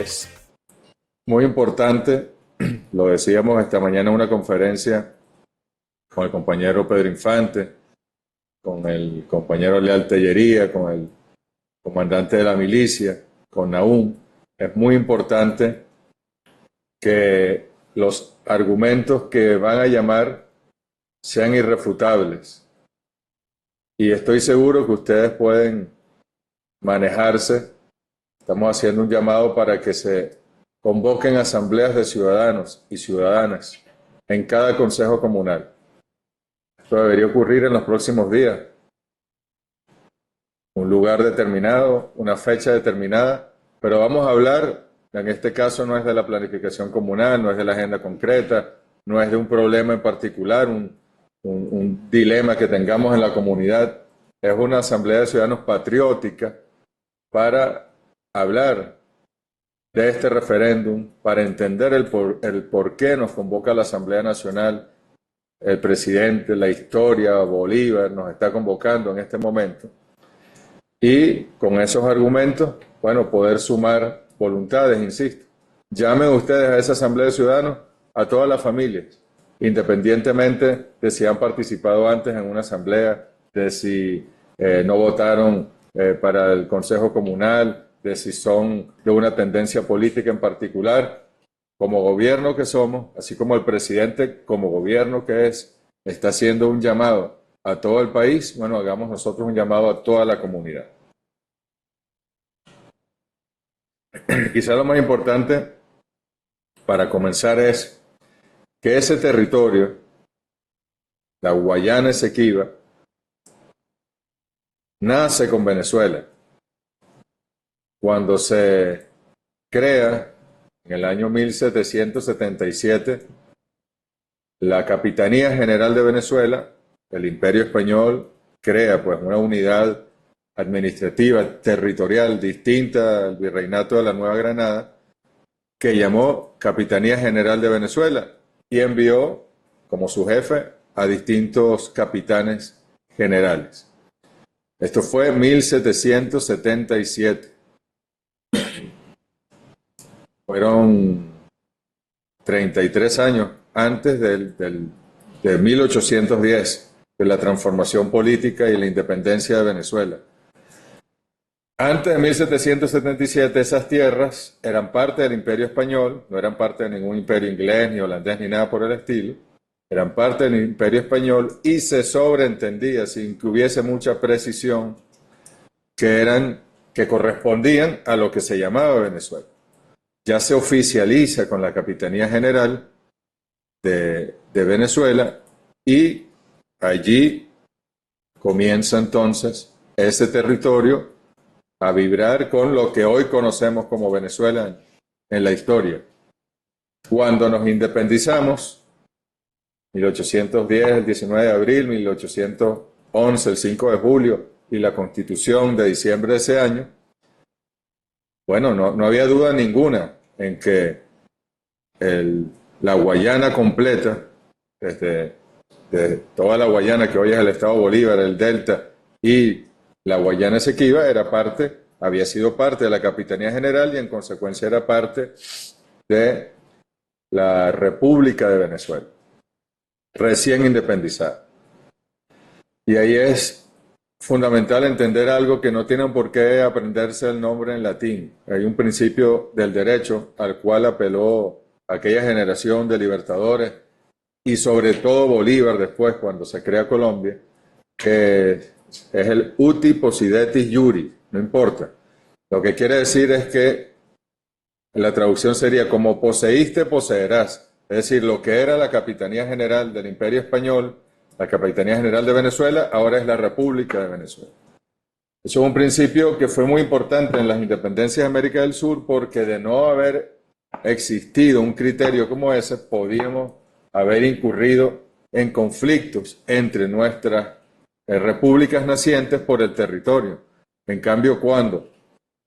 es muy importante, lo decíamos esta mañana en una conferencia con el compañero Pedro Infante, con el compañero Leal Tellería, con el comandante de la milicia, con Nahum. Es muy importante que los argumentos que van a llamar sean irrefutables. Y estoy seguro que ustedes pueden manejarse. Estamos haciendo un llamado para que se convoquen asambleas de ciudadanos y ciudadanas en cada consejo comunal. Esto debería ocurrir en los próximos días. Un lugar determinado, una fecha determinada, pero vamos a hablar, en este caso no es de la planificación comunal, no es de la agenda concreta, no es de un problema en particular, un dilema que tengamos en la comunidad. Es una asamblea de ciudadanos patriótica para hablar de este referéndum, para entender el por qué nos convoca la Asamblea Nacional, el presidente, la historia, Bolívar nos está convocando en este momento. Y con esos argumentos, bueno, poder sumar voluntades, insisto. Llamen ustedes a esa Asamblea de Ciudadanos a todas las familias, independientemente de si han participado antes en una asamblea, de si no votaron para el Consejo Comunal, de si son de una tendencia política en particular. Como gobierno que somos, así como el presidente como gobierno que es, está haciendo un llamado a todo el país, bueno, hagamos nosotros un llamado a toda la comunidad. Quizá lo más importante para comenzar es que ese territorio, la Guayana Esequiba, nace con Venezuela. Cuando se crea en el año 1777 la Capitanía General de Venezuela, el Imperio Español crea pues una unidad administrativa territorial distinta al Virreinato de la Nueva Granada, que llamó Capitanía General de Venezuela y envió como su jefe a distintos capitanes generales. Esto fue en 1777. Fueron 33 años antes de 1810, de la transformación política y la independencia de Venezuela. Antes de 1777 esas tierras eran parte del Imperio Español, no eran parte de ningún imperio inglés, ni holandés, ni nada por el estilo, eran parte del Imperio Español y se sobreentendía, sin que hubiese mucha precisión, que correspondían a lo que se llamaba Venezuela. Ya se oficializa con la Capitanía General de Venezuela y allí comienza entonces ese territorio a vibrar con lo que hoy conocemos como Venezuela en la historia. Cuando nos independizamos, 1810, el 19 de abril, 1811, el 5 de julio, y la Constitución de diciembre de ese año, bueno, no había duda ninguna en que la Guayana completa, desde toda la Guayana que hoy es el Estado Bolívar, el Delta y la Guayana Esequiba, había sido parte de la Capitanía General y en consecuencia era parte de la República de Venezuela, recién independizada. Y ahí es fundamental entender algo que no tienen por qué aprenderse el nombre en latín. Hay un principio del derecho al cual apeló aquella generación de libertadores y sobre todo Bolívar después cuando se crea Colombia, que es el uti possidetis iuri, no importa. Lo que quiere decir es que la traducción sería como poseíste, poseerás. Es decir, lo que era la Capitanía General del Imperio Español, la Capitanía General de Venezuela, ahora es la República de Venezuela. Eso es un principio que fue muy importante en las independencias de América del Sur porque de no haber existido un criterio como ese, podíamos haber incurrido en conflictos entre nuestras repúblicas nacientes por el territorio. En cambio, cuando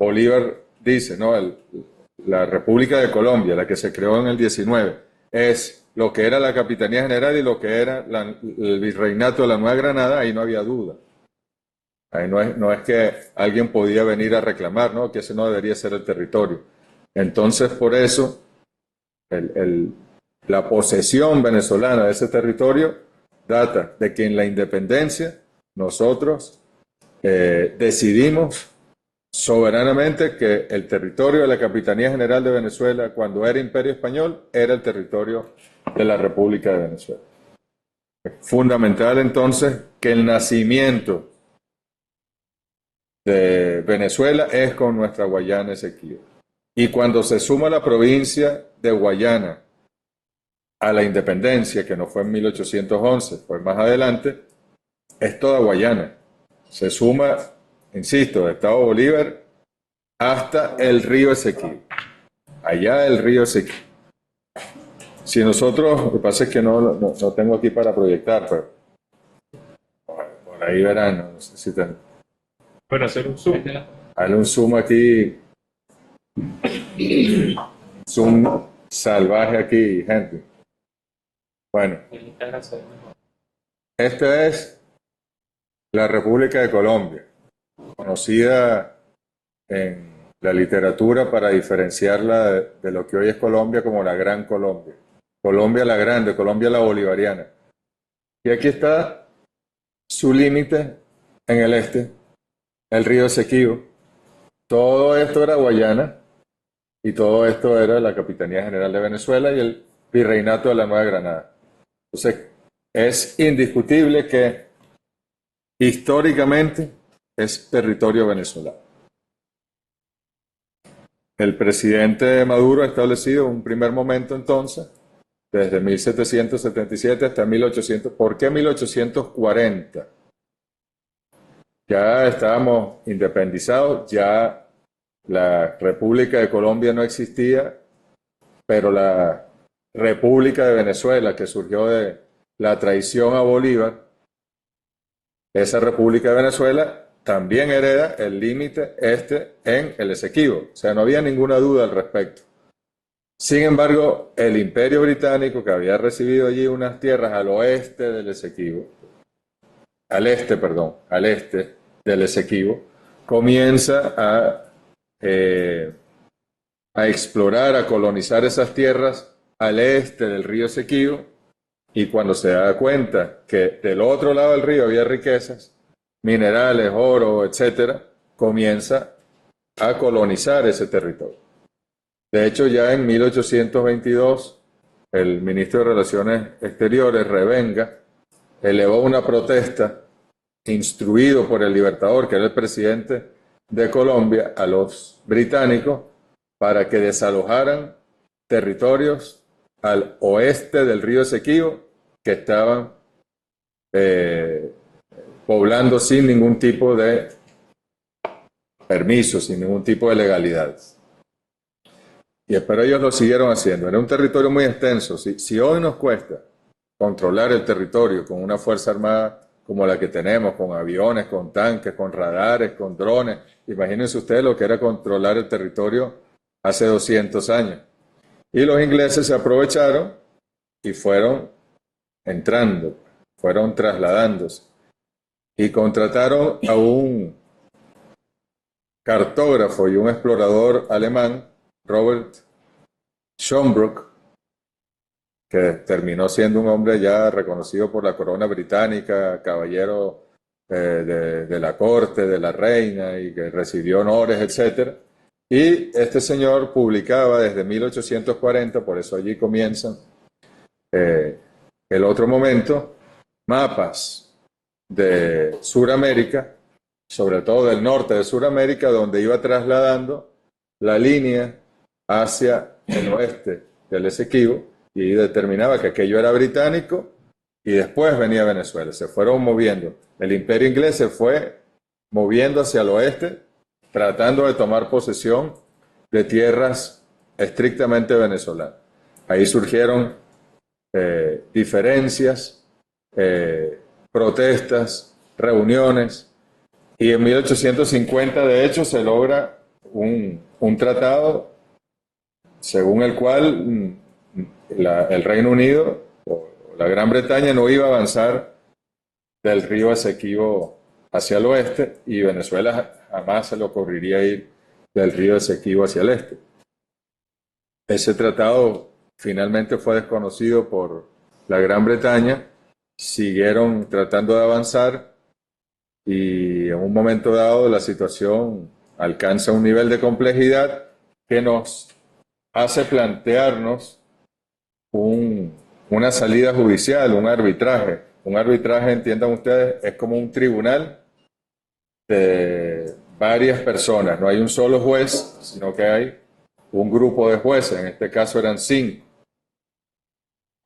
Bolívar dice, no, la República de Colombia, la que se creó en el 19, es lo que era la Capitanía General y lo que era el Virreinato de la Nueva Granada, ahí no había duda. Ahí no es que alguien podía venir a reclamar, ¿no?, que ese no debería ser el territorio. Entonces, por eso, la posesión venezolana de ese territorio data de que en la independencia nosotros decidimos soberanamente que el territorio de la Capitanía General de Venezuela, cuando era Imperio Español, era el territorio de la República de Venezuela. Es fundamental entonces que el nacimiento de Venezuela es con nuestra Guayana Esequiba. Y cuando se suma la provincia de Guayana a la independencia, que no fue en 1811, fue más adelante, es toda Guayana. Se suma, insisto, de Estado Bolívar hasta el río Esequibo. Allá el río Esequibo. Si nosotros, lo que pasa es que no tengo aquí para proyectar, pero por ahí verán, no sé si te... Bueno, hacer un zoom. Hazle un zoom aquí, zoom salvaje aquí, gente. Bueno, esta es la República de Colombia, conocida en la literatura para diferenciarla de lo que hoy es Colombia como la Gran Colombia. Colombia la Grande, Colombia la Bolivariana. Y aquí está su límite en el este, el río Esequibo. Todo esto era Guayana y todo esto era la Capitanía General de Venezuela y el Virreinato de la Nueva Granada. Entonces, es indiscutible que históricamente es territorio venezolano. El presidente Maduro ha establecido un primer momento entonces, desde 1777 hasta 1800. ¿Por qué 1840? Ya estábamos independizados, ya la República de Colombia no existía, pero la República de Venezuela, que surgió de la traición a Bolívar, esa República de Venezuela también hereda el límite este en el Esequibo. O sea, no había ninguna duda al respecto. Sin embargo, el Imperio Británico, que había recibido allí unas tierras al oeste del Esequibo, al este del Esequibo, comienza a explorar, a colonizar esas tierras al este del río Esequibo, y cuando se da cuenta que del otro lado del río había riquezas, minerales, oro, etcétera, comienza a colonizar ese territorio. De hecho, ya en 1822, el ministro de Relaciones Exteriores, Revenga, elevó una protesta, instruido por el Libertador, que era el presidente de Colombia, a los británicos para que desalojaran territorios al oeste del río Esequibo que estaban poblando sin ningún tipo de permiso, sin ningún tipo de legalidad. Pero ellos lo siguieron haciendo. Era un territorio muy extenso. Si hoy nos cuesta controlar el territorio con una fuerza armada como la que tenemos, con aviones, con tanques, con radares, con drones, imagínense ustedes lo que era controlar el territorio hace 200 años. Y los ingleses se aprovecharon y fueron entrando, fueron trasladándose y contrataron a un cartógrafo y un explorador alemán, Robert Schönbrück, que terminó siendo un hombre ya reconocido por la corona británica, caballero de la corte, de la reina, y que recibió honores, etc. Y este señor publicaba desde 1840, por eso allí comienza el otro momento, mapas de Sudamérica, sobre todo del norte de Sudamérica, donde iba trasladando la línea hacia el oeste del Esequibo y determinaba que aquello era británico y después venía Venezuela. Se fueron moviendo. El imperio inglés se fue moviendo hacia el oeste, tratando de tomar posesión de tierras estrictamente venezolanas. Ahí surgieron diferencias, protestas, reuniones, y en 1850 de hecho se logra un tratado según el cual el Reino Unido o la Gran Bretaña no iba a avanzar del río Esequibo hacia el oeste y Venezuela jamás se le ocurriría ir del río Esequibo hacia el este. ese tratado finalmente fue desconocido por la Gran Bretaña, siguieron tratando de avanzar y en un momento dado la situación alcanza un nivel de complejidad que nos hace plantearnos una salida judicial, un arbitraje. Un arbitraje, entiendan ustedes, es como un tribunal de varias personas. No hay un solo juez, sino que hay un grupo de jueces. En este caso eran 5.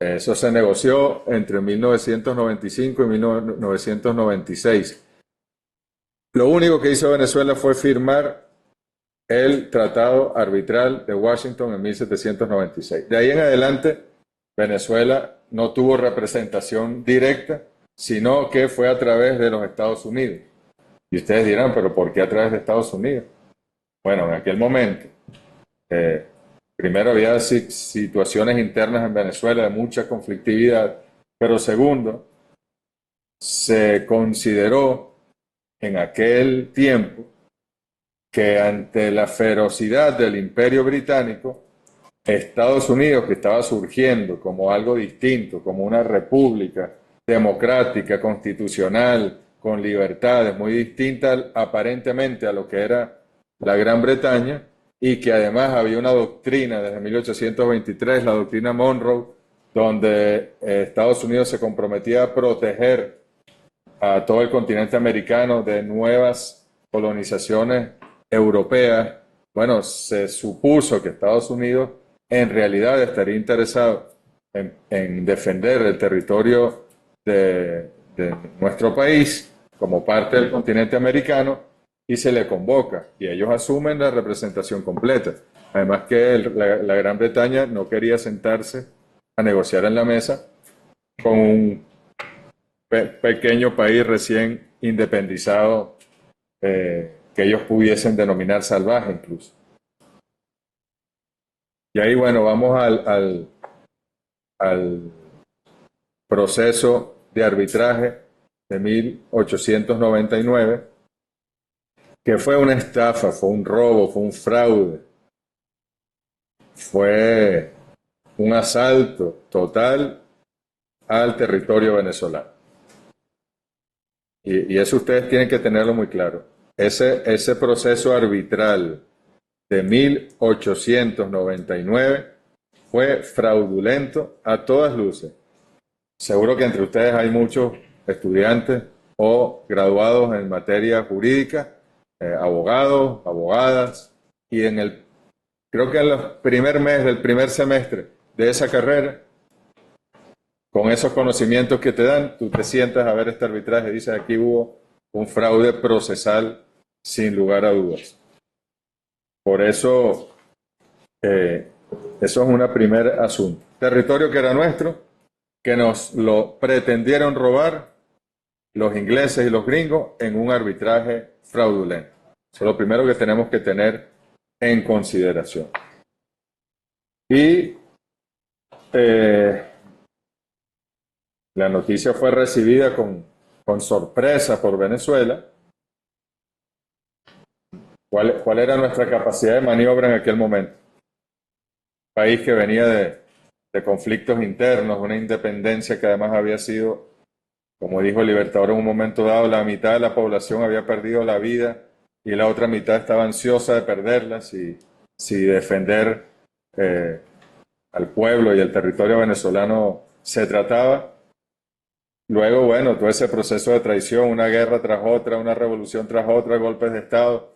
Eso se negoció entre 1995 y 1996. Lo único que hizo Venezuela fue firmar el Tratado Arbitral de Washington en 1796. De ahí en adelante, Venezuela no tuvo representación directa, sino que fue a través de los Estados Unidos. Y ustedes dirán, ¿pero por qué a través de Estados Unidos? Bueno, en aquel momento, primero había situaciones internas en Venezuela de mucha conflictividad, pero segundo, se consideró en aquel tiempo que ante la ferocidad del Imperio Británico, Estados Unidos, que estaba surgiendo como algo distinto, como una república democrática, constitucional, con libertades muy distintas aparentemente a lo que era la Gran Bretaña, y que además había una doctrina desde 1823, la doctrina Monroe, donde Estados Unidos se comprometía a proteger a todo el continente americano de nuevas colonizaciones europeas. Bueno, se supuso que Estados Unidos en realidad estaría interesado en defender el territorio de nuestro país como parte del continente americano, y se le convoca y ellos asumen la representación completa. Además que la Gran Bretaña no quería sentarse a negociar en la mesa con un pequeño país recién independizado, que ellos pudiesen denominar salvaje incluso. Y ahí, bueno, vamos al proceso de arbitraje de 1899, que fue una estafa, fue un robo, fue un fraude, fue un asalto total al territorio venezolano. Y eso ustedes tienen que tenerlo muy claro. Ese proceso arbitral de 1899 fue fraudulento a todas luces. Seguro que entre ustedes hay muchos estudiantes o graduados en materia jurídica, abogados, abogadas, y creo que en el primer mes del primer semestre de esa carrera, con esos conocimientos que te dan, tú te sientas a ver este arbitraje y dices, aquí hubo un fraude procesal sin lugar a dudas. Por eso, eso es un primer asunto. Territorio que era nuestro, que nos lo pretendieron robar los ingleses y los gringos en un arbitraje fraudulento. Eso es lo primero que tenemos que tener en consideración. Y la noticia fue recibida con sorpresa por Venezuela. ¿Cuál era nuestra capacidad de maniobra en aquel momento? País que venía de conflictos internos, una independencia que además había sido, como dijo el Libertador en un momento dado, la mitad de la población había perdido la vida y la otra mitad estaba ansiosa de perderla si defender al pueblo y el territorio venezolano se trataba. Luego, bueno, todo ese proceso de traición, una guerra tras otra, una revolución tras otra, golpes de Estado,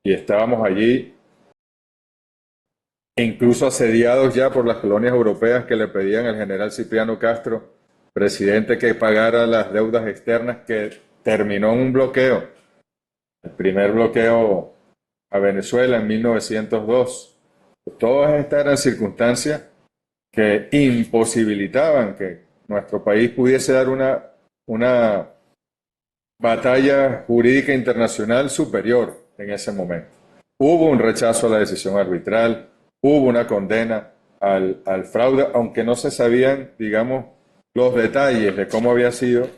y estábamos allí, incluso asediados ya por las colonias europeas que le pedían al general Cipriano Castro, presidente, que pagara las deudas externas, que terminó en un bloqueo, el primer bloqueo a Venezuela en 1902. Todas estas eran circunstancias que imposibilitaban que nuestro país pudiese dar una batalla jurídica internacional superior en ese momento. Hubo un rechazo a la decisión arbitral, hubo una condena al fraude, aunque no se sabían, digamos, los detalles de cómo había sido.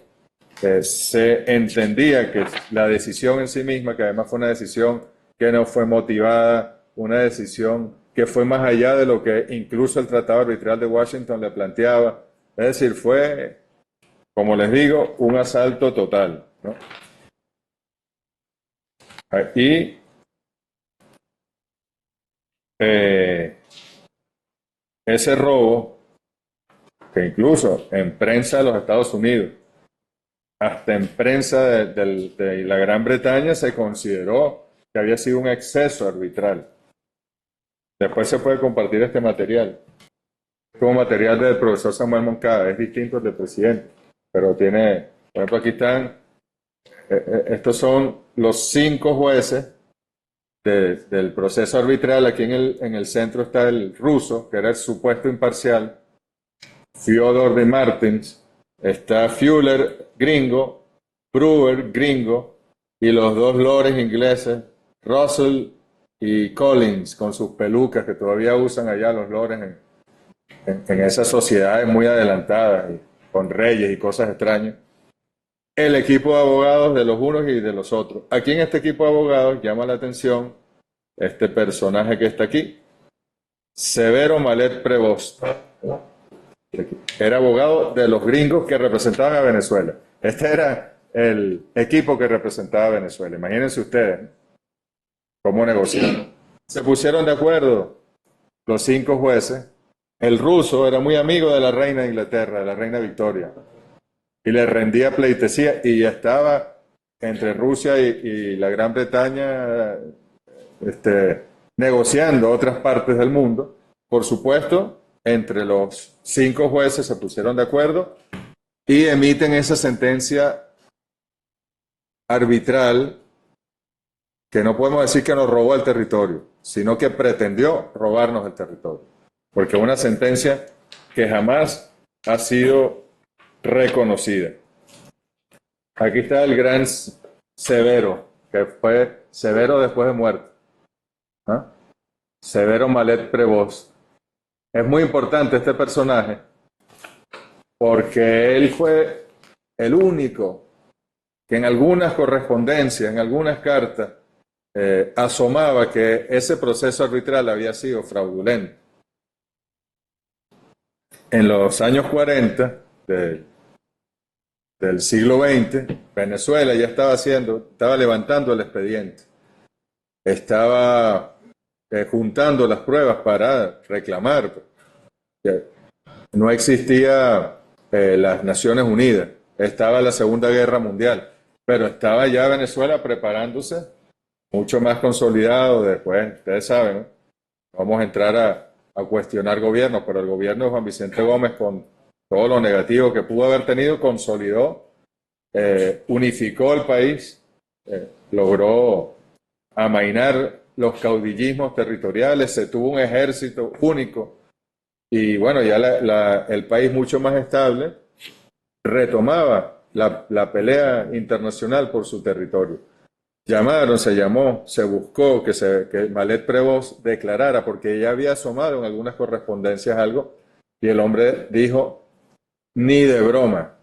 Se entendía que la decisión en sí misma, que además fue una decisión que no fue motivada, una decisión que fue más allá de lo que incluso el Tratado Arbitral de Washington le planteaba. Es decir, fue, como les digo, un asalto total, ¿no? Y ese robo, que incluso en prensa de los Estados Unidos, hasta en prensa de la Gran Bretaña, se consideró que había sido un exceso arbitral. Después se puede compartir este material. Como material del profesor Samuel Moncada, es distinto al del presidente, pero tiene, por ejemplo, aquí están, estos son los 5 jueces del proceso arbitral. Aquí en el centro está el ruso, que era el supuesto imparcial, Fyodor de Martins, está Fuller, gringo, Brewer, gringo, y los 2 lores ingleses, Russell y Collins, con sus pelucas que todavía usan allá los lores en esas sociedades muy adelantadas, y con reyes y cosas extrañas. El equipo de abogados de los unos y de los otros. Aquí en este equipo de abogados llama la atención este personaje que está aquí, Severo Malet Prevost. Era abogado de los gringos que representaban a Venezuela. Este era el equipo que representaba a Venezuela. Imagínense ustedes cómo negociaron. Se pusieron de acuerdo los 5 jueces. El ruso era muy amigo de la reina de Inglaterra, de la reina Victoria, y le rendía pleitesía, y ya estaba entre Rusia y la Gran Bretaña negociando otras partes del mundo. Por supuesto, entre los 5 jueces se pusieron de acuerdo y emiten esa sentencia arbitral, que no podemos decir que nos robó el territorio, sino que pretendió robarnos el territorio, porque es una sentencia que jamás ha sido reconocida. Aquí está el gran Severo, que fue Severo después de muerto. ¿Ah? Severo Malet Prevost. Es muy importante este personaje porque él fue el único que en algunas correspondencias, en algunas cartas, asomaba que ese proceso arbitral había sido fraudulento. En los años 40 del siglo XX, Venezuela ya estaba levantando el expediente, estaba juntando las pruebas para reclamar. No existía las Naciones Unidas, estaba la Segunda Guerra Mundial, pero estaba ya Venezuela preparándose, mucho más consolidado. Después, ustedes saben, ¿no? Vamos a entrar a cuestionar gobiernos, pero el gobierno de Juan Vicente Gómez, con todo lo negativo que pudo haber tenido, consolidó, unificó el país, logró amainar los caudillismos territoriales, se tuvo un ejército único, y bueno, ya el país mucho más estable retomaba la pelea internacional por su territorio. Se buscó que Malet Prevost declarara, porque ya había asomado en algunas correspondencias algo, y el hombre dijo, ni de broma.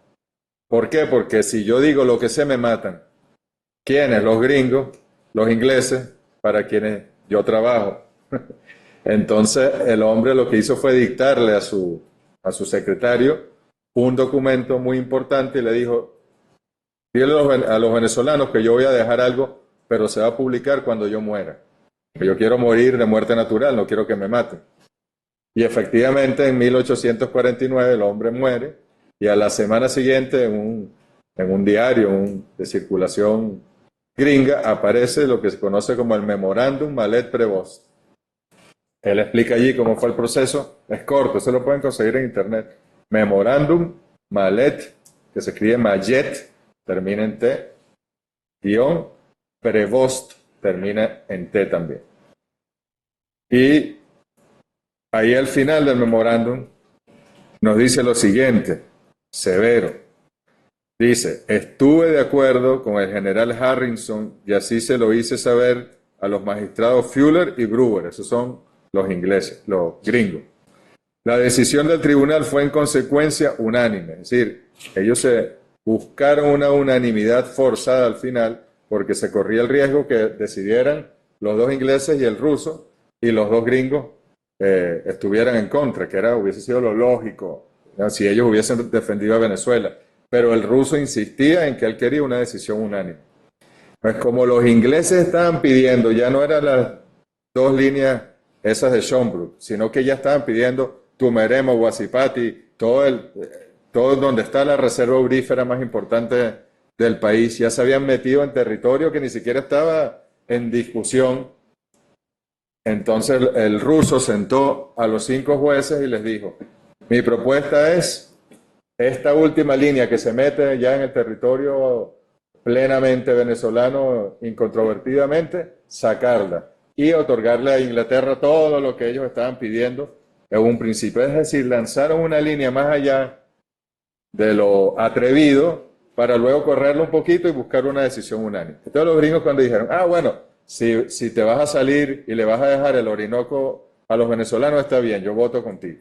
¿Por qué? Porque si yo digo lo que sé, me matan. ¿Quiénes? Los gringos, los ingleses, para quienes yo trabajo. Entonces el hombre lo que hizo fue dictarle a su secretario un documento muy importante y le dijo, dile a los venezolanos que yo voy a dejar algo, pero se va a publicar cuando yo muera. Que yo quiero morir de muerte natural, no quiero que me maten. Y efectivamente en 1849 el hombre muere, y a la semana siguiente en un diario de circulación gringa aparece lo que se conoce como el Memorándum Malet Prevost. Él explica allí cómo fue el proceso, es corto, se lo pueden conseguir en internet. Memorándum Malet, que se escribe Mayet, termina en T, guión Prevost, termina en T también. Y ahí al final del memorándum nos dice lo siguiente, Severo. Dice, estuve de acuerdo con el general Harrison y así se lo hice saber a los magistrados Fuller y Brewer, esos son los ingleses, los gringos. La decisión del tribunal fue en consecuencia unánime, es decir, ellos se buscaron una unanimidad forzada al final porque se corría el riesgo que decidieran los 2 ingleses y el ruso, y los 2 gringos estuvieran en contra, que hubiese sido lo lógico, ¿no? Si ellos hubiesen defendido a Venezuela. Pero el ruso insistía en que él quería una decisión unánime. Pues como los ingleses estaban pidiendo, ya no eran las dos líneas esas de Schomburg, sino que ya estaban pidiendo Tumeremo, Guasipati, todo donde está la reserva aurífera más importante del país, ya se habían metido en territorio que ni siquiera estaba en discusión. Entonces el ruso sentó a los 5 jueces y les dijo, mi propuesta es esta última línea que se mete ya en el territorio plenamente venezolano, incontrovertidamente, sacarla y otorgarle a Inglaterra todo lo que ellos estaban pidiendo en un principio. Es decir, lanzaron una línea más allá de lo atrevido para luego correrlo un poquito y buscar una decisión unánime. Entonces los gringos cuando dijeron, bueno, si te vas a salir y le vas a dejar el Orinoco a los venezolanos, está bien, yo voto contigo.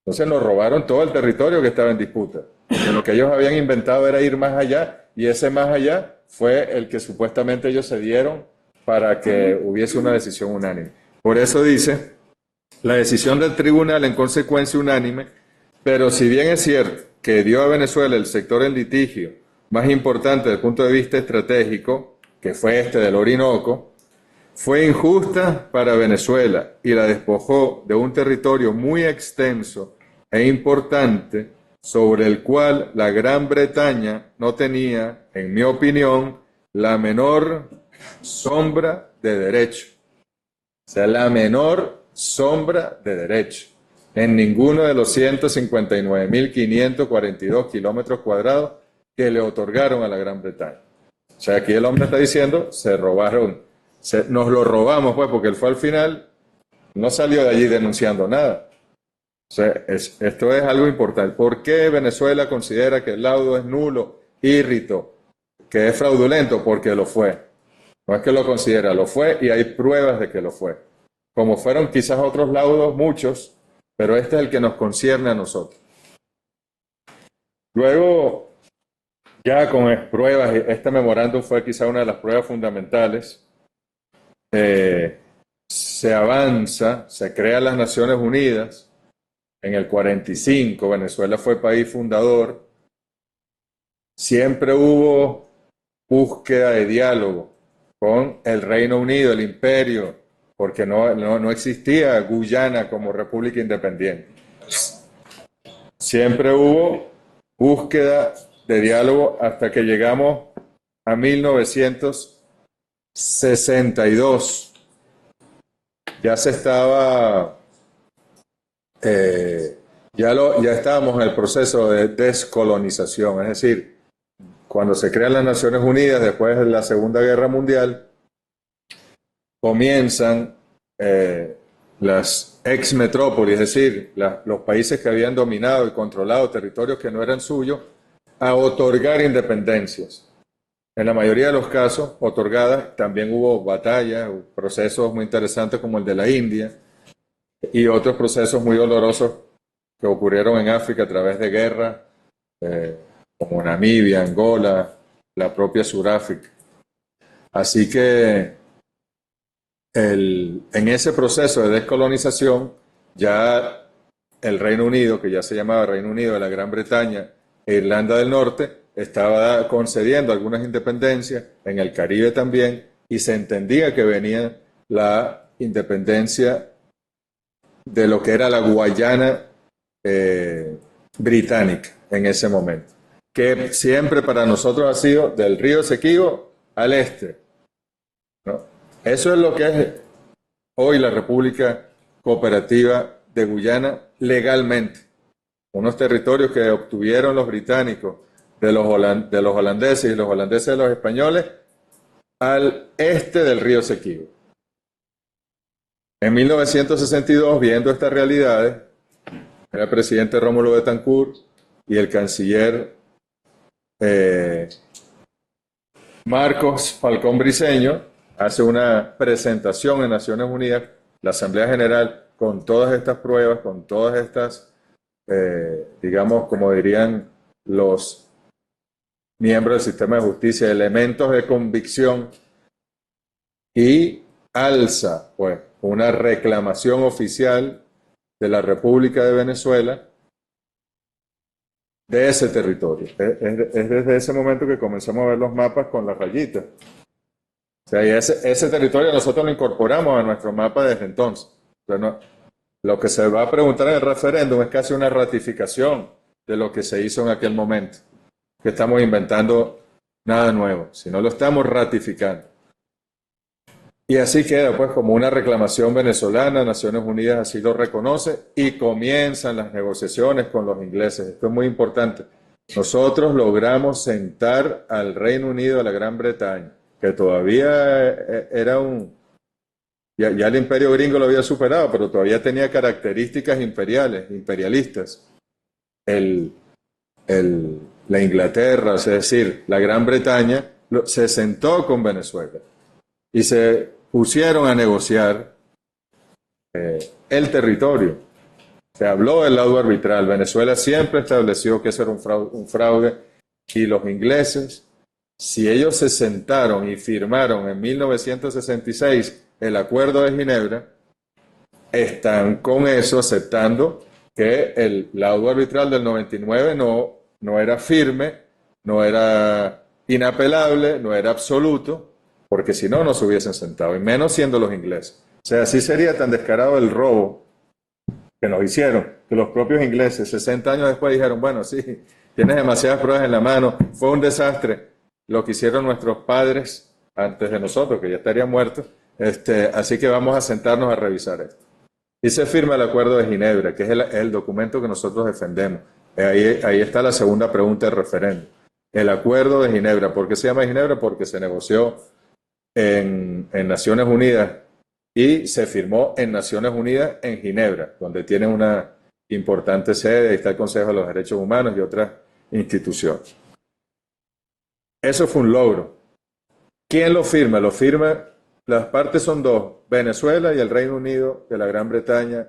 Entonces nos robaron todo el territorio que estaba en disputa. Porque lo que ellos habían inventado era ir más allá, y ese más allá fue el que supuestamente ellos se dieron para que hubiese una decisión unánime. Por eso dice, la decisión del tribunal en consecuencia unánime, pero si bien es cierto que dio a Venezuela el sector en litigio más importante desde el punto de vista estratégico, que fue este del Orinoco, fue injusta para Venezuela y la despojó de un territorio muy extenso e importante sobre el cual la Gran Bretaña no tenía, en mi opinión, la menor sombra de derecho. O sea, la menor sombra de derecho en ninguno de los 159.542 kilómetros cuadrados que le otorgaron a la Gran Bretaña. O sea, aquí el hombre está diciendo, se robaron, nos lo robamos, pues, porque él fue al final, no salió de allí denunciando nada. O sea, esto es algo importante. ¿Por qué Venezuela considera que el laudo es nulo, írrito, que es fraudulento? Porque lo fue. No es que lo considera, lo fue, y hay pruebas de que lo fue. Como fueron quizás otros laudos, muchos, pero este es el que nos concierne a nosotros. Luego, ya con pruebas, este memorándum fue quizá una de las pruebas fundamentales, se avanza, se crean las Naciones Unidas. En el 45, Venezuela fue país fundador. Siempre hubo búsqueda de diálogo con el Reino Unido, el imperio, porque no existía Guyana como república independiente. Siempre hubo búsqueda de diálogo hasta que llegamos a 1962. Ya se estaba... ya estábamos en el proceso de descolonización, es decir, cuando se crean las Naciones Unidas después de la Segunda Guerra Mundial, comienzan las ex metrópolis, es decir, los países que habían dominado y controlado territorios que no eran suyos, a otorgar independencias. En la mayoría de los casos otorgadas, también hubo batallas, procesos muy interesantes como el de la India, y otros procesos muy dolorosos que ocurrieron en África a través de guerras, como Namibia, Angola, la propia Sudáfrica. Así que en ese proceso de descolonización, ya el Reino Unido, que ya se llamaba Reino Unido de la Gran Bretaña e Irlanda del Norte, estaba concediendo algunas independencias, en el Caribe también, y se entendía que venía la independencia de lo que era la Guayana británica en ese momento, que siempre para nosotros ha sido del río Esequibo al este, ¿no? Eso es lo que es hoy la República Cooperativa de Guyana legalmente, unos territorios que obtuvieron los británicos de los holandeses y los holandeses de los españoles al este del río Esequibo. En 1962, viendo estas realidades, el presidente Rómulo Betancourt y el canciller Marcos Falcón Briceño hace una presentación en Naciones Unidas, la Asamblea General, con todas estas pruebas, con todas estas, digamos, como dirían los miembros del sistema de justicia, elementos de convicción, y alza, pues, una reclamación oficial de la República de Venezuela de ese territorio. Es desde ese momento que comenzamos a ver los mapas con las rayitas. O sea, y ese territorio nosotros lo incorporamos a nuestro mapa desde entonces. O sea, lo que se va a preguntar en el referéndum es casi una ratificación de lo que se hizo en aquel momento. Que estamos inventando nada nuevo, sino lo estamos ratificando. Y así queda, pues, como una reclamación venezolana. Naciones Unidas así lo reconoce y comienzan las negociaciones con los ingleses. Esto es muy importante. Nosotros logramos sentar al Reino Unido, a la Gran Bretaña, que todavía era ya el imperio gringo lo había superado, pero todavía tenía características imperialistas. La Inglaterra, es decir, la Gran Bretaña, se sentó con Venezuela y se pusieron a negociar el territorio. Se habló del lado arbitral. Venezuela siempre estableció que eso era un fraude y los ingleses, si ellos se sentaron y firmaron en 1966 el Acuerdo de Ginebra, están con eso aceptando que el laudo arbitral del 99 no era firme, no era inapelable, no era absoluto, porque si no, no se hubiesen sentado, y menos siendo los ingleses. O sea, así sería tan descarado el robo que nos hicieron, que los propios ingleses, 60 años después, dijeron, bueno, sí, tienes demasiadas pruebas en la mano, fue un desastre lo que hicieron nuestros padres antes de nosotros, que ya estarían muertos, así que vamos a sentarnos a revisar esto. Y se firma el Acuerdo de Ginebra, que es el documento que nosotros defendemos. Ahí está la segunda pregunta del referéndum. El Acuerdo de Ginebra. ¿Por qué se llama Ginebra? Porque se negoció en Naciones Unidas y se firmó en Naciones Unidas en Ginebra, donde tiene una importante sede. Ahí está el Consejo de los Derechos Humanos y otras instituciones. Eso fue un logro. ¿Quién lo firma? Lo firma, las partes son dos, Venezuela y el Reino Unido de la Gran Bretaña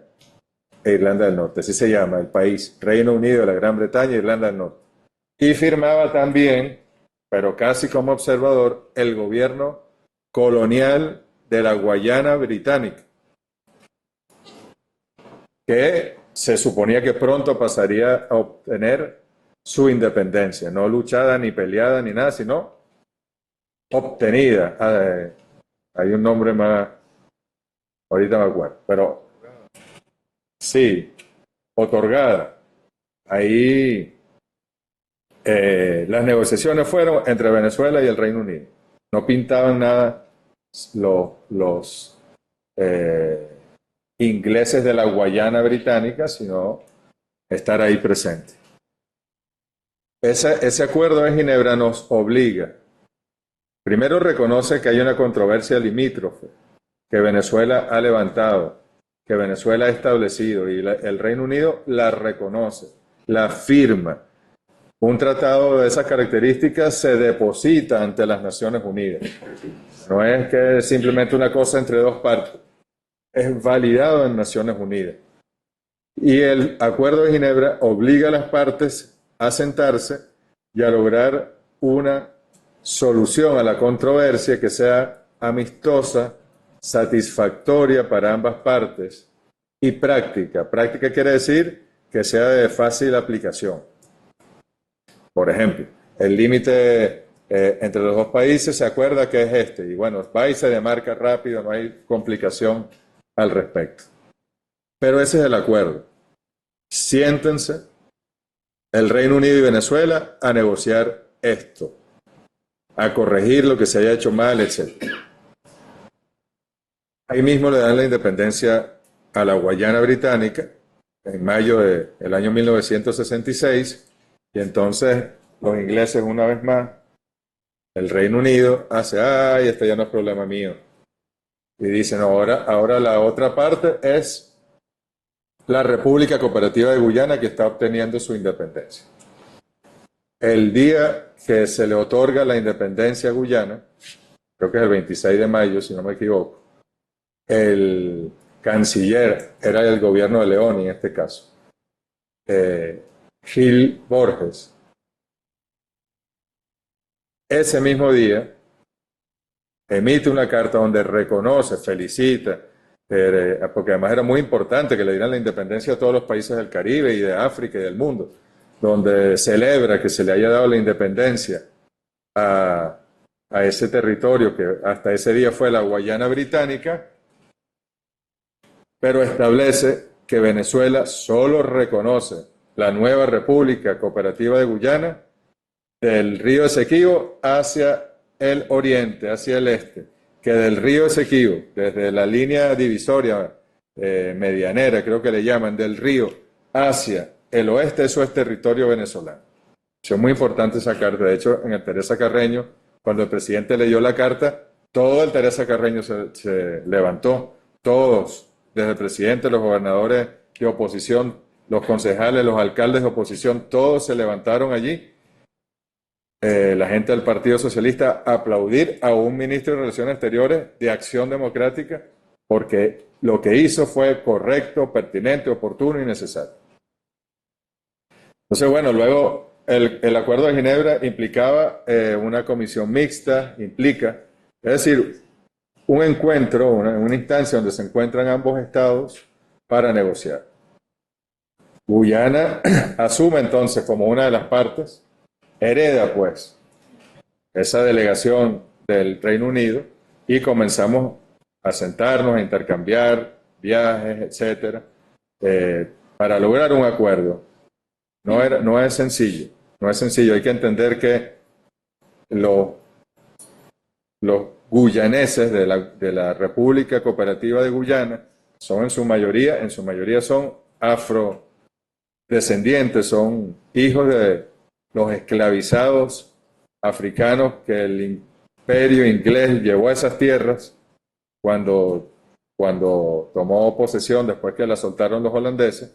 e Irlanda del Norte. Así se llama el país, Reino Unido de la Gran Bretaña e Irlanda del Norte. Y firmaba también, pero casi como observador, el gobierno colonial de la Guayana Británica, que se suponía que pronto pasaría a obtener su independencia, no luchada ni peleada ni nada, sino obtenida. Hay un nombre más, ahorita me acuerdo, pero sí, otorgada. Ahí las negociaciones fueron entre Venezuela y el Reino Unido. No pintaban nada los ingleses de la Guayana Británica, sino estar ahí presente. Ese acuerdo de Ginebra nos obliga. Primero reconoce que hay una controversia limítrofe que Venezuela ha levantado, que Venezuela ha establecido y el Reino Unido la reconoce, la firma. Un tratado de esas características se deposita ante las Naciones Unidas. No es que es simplemente una cosa entre dos partes, es validado en Naciones Unidas. Y el Acuerdo de Ginebra obliga a las partes a sentarse y a lograr una solución a la controversia que sea amistosa, satisfactoria para ambas partes y práctica. Práctica quiere decir que sea de fácil aplicación. Por ejemplo, el límite entre los dos países se acuerda que es este, y bueno, va y se demarca rápido, no hay complicación al respecto. Pero ese es el acuerdo. Siéntense el Reino Unido y Venezuela a negociar esto, a corregir lo que se haya hecho mal, etc. Ahí mismo le dan la independencia a la Guayana Británica en mayo del año 1966 y entonces los ingleses una vez más, el Reino Unido hace, ay, este ya no es problema mío. Y dicen, ahora la otra parte es la República Cooperativa de Guyana que está obteniendo su independencia. El día que se le otorga la independencia a Guyana, creo que es el 26 de mayo, si no me equivoco, el canciller era el gobierno de León en este caso, Gil Borges. Ese mismo día emite una carta donde reconoce, felicita porque además era muy importante que le dieran la independencia a todos los países del Caribe y de África y del mundo, donde celebra que se le haya dado la independencia a, a ese territorio que hasta ese día fue la Guayana Británica, pero establece que Venezuela solo reconoce la nueva República Cooperativa de Guyana del río Esequibo hacia el oriente, hacia el este, que del río Esequibo, desde la línea divisoria medianera, creo que le llaman, del río hacia el oeste, eso es territorio venezolano. Eso es muy importante esa carta. De hecho, en el Teresa Carreño, cuando el presidente leyó la carta, todo el Teresa Carreño se levantó, todos, desde el presidente, los gobernadores de oposición, los concejales, los alcaldes de oposición, todos se levantaron allí. La gente del Partido Socialista aplaudir a un ministro de Relaciones Exteriores de Acción Democrática porque lo que hizo fue correcto, pertinente, oportuno y necesario. Entonces, bueno, luego el Acuerdo de Ginebra implicaba una comisión mixta, es decir, un encuentro, una instancia donde se encuentran ambos estados para negociar. Guyana asume entonces como una de las partes, hereda pues esa delegación del Reino Unido y comenzamos a sentarnos, a intercambiar viajes, etcétera, para lograr un acuerdo. No es sencillo, hay que entender que los guyaneses de la República Cooperativa de Guyana son en su mayoría son afrodescendientes, son hijos de los esclavizados africanos que el imperio inglés llevó a esas tierras cuando tomó posesión después que la soltaron los holandeses.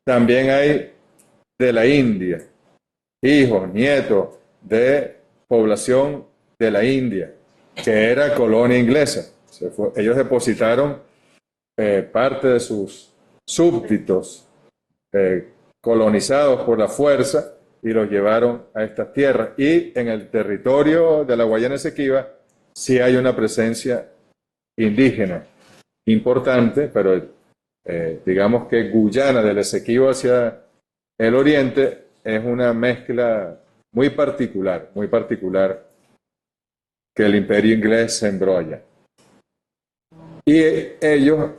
También hay de la India, hijos, nietos de población de la India, que era colonia inglesa. Ellos depositaron parte de sus súbditos colonizados por la fuerza y los llevaron a estas tierras. Y en el territorio de la Guayana Esequiba sí hay una presencia indígena importante, pero digamos que Guyana del Esequibo hacia el oriente es una mezcla muy particular que el imperio inglés sembró allá. Y ellos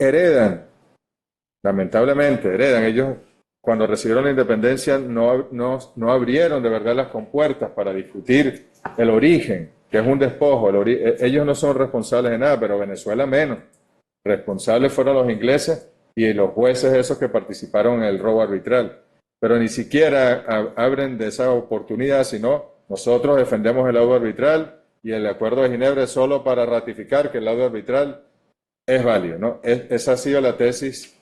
lamentablemente ellos cuando recibieron la independencia no abrieron de verdad las compuertas para discutir el origen, que es un despojo. Ellos no son responsables de nada, pero Venezuela menos. Responsables fueron los ingleses y los jueces esos que participaron en el robo arbitral. Pero ni siquiera abren de esa oportunidad, sino nosotros defendemos el laudo arbitral y el Acuerdo de Ginebra es solo para ratificar que el laudo arbitral es válido, ¿no? Esa ha sido la tesis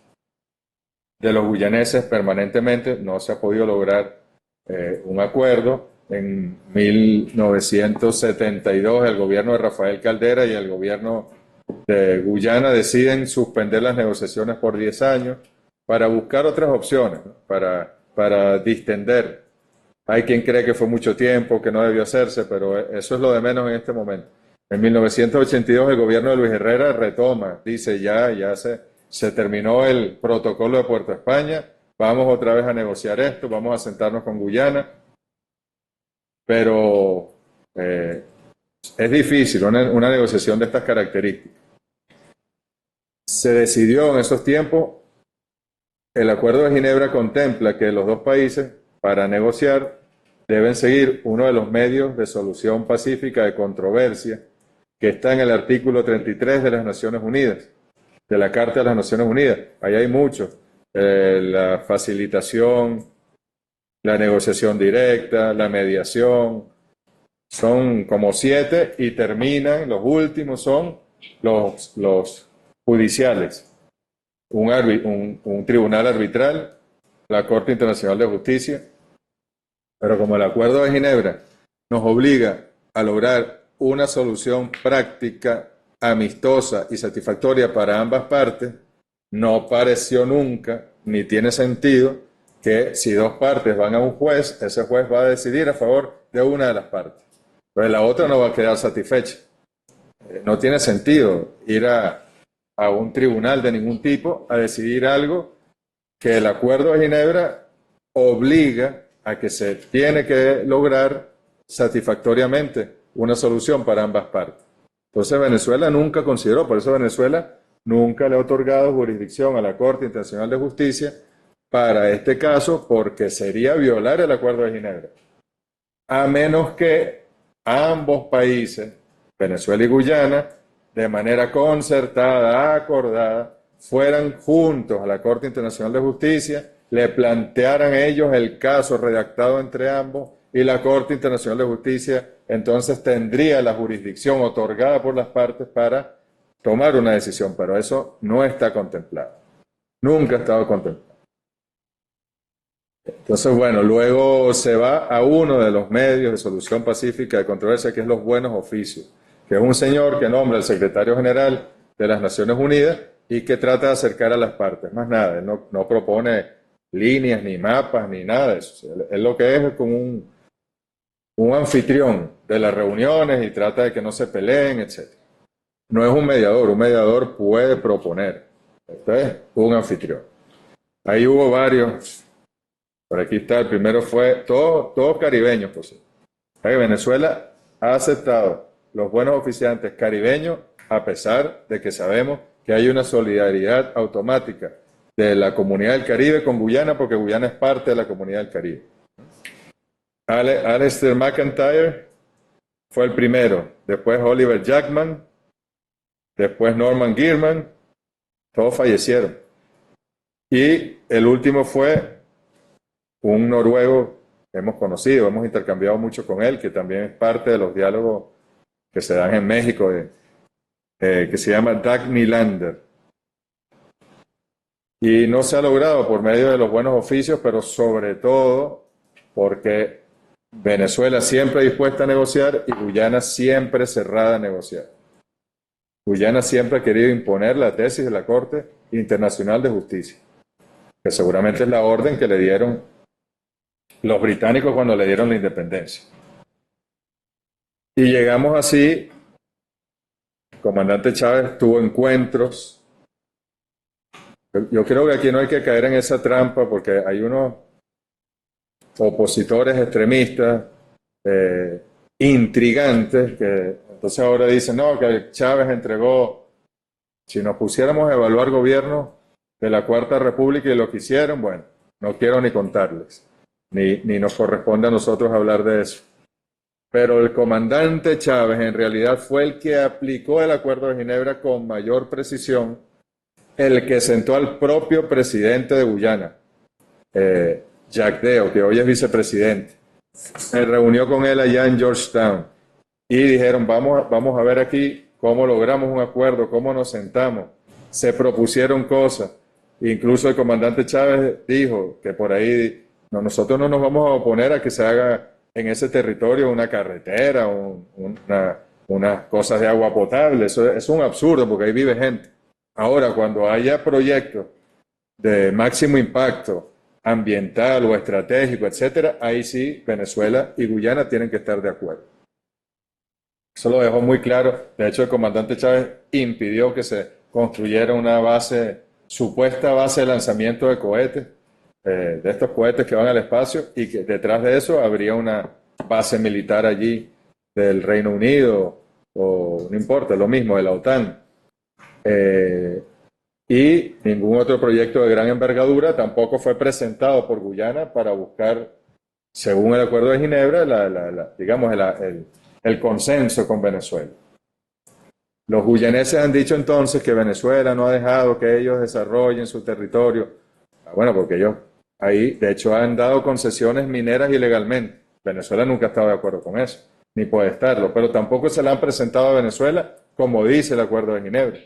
de los guyaneses permanentemente. No se ha podido lograr un acuerdo. En 1972 el gobierno de Rafael Caldera y el gobierno de Guyana deciden suspender las negociaciones por 10 años para buscar otras opciones, ¿no? para distender. Hay quien cree que fue mucho tiempo, que no debió hacerse, pero eso es lo de menos en este momento. En 1982 el gobierno de Luis Herrera retoma, dice ya se terminó el protocolo de Puerto España, vamos otra vez a negociar esto, vamos a sentarnos con Guyana, pero es difícil una negociación de estas características. Se decidió en esos tiempos, el Acuerdo de Ginebra contempla que los dos países, para negociar, deben seguir uno de los medios de solución pacífica de controversia que está en el artículo 33 de las Naciones Unidas, de la Carta de las Naciones Unidas. Ahí hay muchos, la facilitación, la negociación directa, la mediación, son como 7 y terminan, los últimos son los judiciales, un tribunal arbitral, la Corte Internacional de Justicia. Pero como el Acuerdo de Ginebra nos obliga a lograr una solución práctica, amistosa y satisfactoria para ambas partes, no pareció nunca, ni tiene sentido, que si dos partes van a un juez, ese juez va a decidir a favor de una de las partes. Pero la otra no va a quedar satisfecha. No tiene sentido ir a a un tribunal de ningún tipo a decidir algo que el Acuerdo de Ginebra obliga a que se tiene que lograr satisfactoriamente una solución para ambas partes. Entonces Venezuela nunca consideró, por eso Venezuela nunca le ha otorgado jurisdicción a la Corte Internacional de Justicia para este caso, porque sería violar el Acuerdo de Ginebra, a menos que ambos países, Venezuela y Guyana, de manera concertada, acordada, fueran juntos a la Corte Internacional de Justicia, le plantearan ellos el caso redactado entre ambos y la Corte Internacional de Justicia entonces tendría la jurisdicción otorgada por las partes para tomar una decisión, pero eso no está contemplado. Nunca ha estado contemplado. Entonces, bueno, luego se va a uno de los medios de solución pacífica de controversia, que es los buenos oficios, que es un señor que nombra el secretario general de las Naciones Unidas y que trata de acercar a las partes. Más nada, él no propone líneas, ni mapas, ni nada de eso. Él lo que es como un anfitrión de las reuniones y trata de que no se peleen, etc. No es un mediador puede proponer. Esto es un anfitrión. Ahí hubo varios. Por aquí está, el primero fue, todos caribeños, pues. Venezuela ha aceptado los buenos oficiantes caribeños, a pesar de que sabemos que hay una solidaridad automática de la comunidad del Caribe con Guyana, porque Guyana es parte de la comunidad del Caribe. Alistair McIntyre fue el primero, después Oliver Jackman, después Norman Gierman, todos fallecieron. Y el último fue un noruego que hemos conocido, hemos intercambiado mucho con él, que también es parte de los diálogos que se dan en México, que se llama Dag Nylander. Y no se ha logrado por medio de los buenos oficios, pero sobre todo porque Venezuela siempre dispuesta a negociar y Guyana siempre cerrada a negociar. Guyana siempre ha querido imponer la tesis de la Corte Internacional de Justicia, que seguramente es la orden que le dieron los británicos cuando le dieron la independencia. Y llegamos así, el comandante Chávez tuvo encuentros. Yo creo que aquí no hay que caer en esa trampa porque hay unos opositores extremistas, intrigantes, que entonces ahora dicen, no, que Chávez entregó, si nos pusiéramos a evaluar gobiernos de la Cuarta República y lo que hicieron, bueno, no quiero ni contarles, ni nos corresponde a nosotros hablar de eso. Pero el comandante Chávez en realidad fue el que aplicó el Acuerdo de Ginebra con mayor precisión, el que sentó al propio presidente de Guyana, Jack Deo, que hoy es vicepresidente. Se reunió con él allá en Georgetown y dijeron, vamos a ver aquí cómo logramos un acuerdo, cómo nos sentamos. Se propusieron cosas. Incluso el comandante Chávez dijo que por ahí nosotros no nos vamos a oponer a que se haga en ese territorio una carretera, unas cosas de agua potable. Eso es un absurdo porque ahí vive gente. Ahora, cuando haya proyectos de máximo impacto ambiental o estratégico, etcétera, ahí sí Venezuela y Guyana tienen que estar de acuerdo. Eso lo dejó muy claro. De hecho, el comandante Chávez impidió que se construyera una supuesta base de lanzamiento de cohetes, de estos cohetes que van al espacio, y que detrás de eso habría una base militar allí del Reino Unido, o no importa, lo mismo, de la OTAN. Y ningún otro proyecto de gran envergadura tampoco fue presentado por Guyana para buscar, según el Acuerdo de Ginebra, digamos, el consenso con Venezuela. Los guyaneses han dicho entonces que Venezuela no ha dejado que ellos desarrollen su territorio. Bueno, porque ellos ahí, de hecho, han dado concesiones mineras ilegalmente. Venezuela nunca ha estado de acuerdo con eso, ni puede estarlo, pero tampoco se le han presentado a Venezuela como dice el Acuerdo de Ginebra.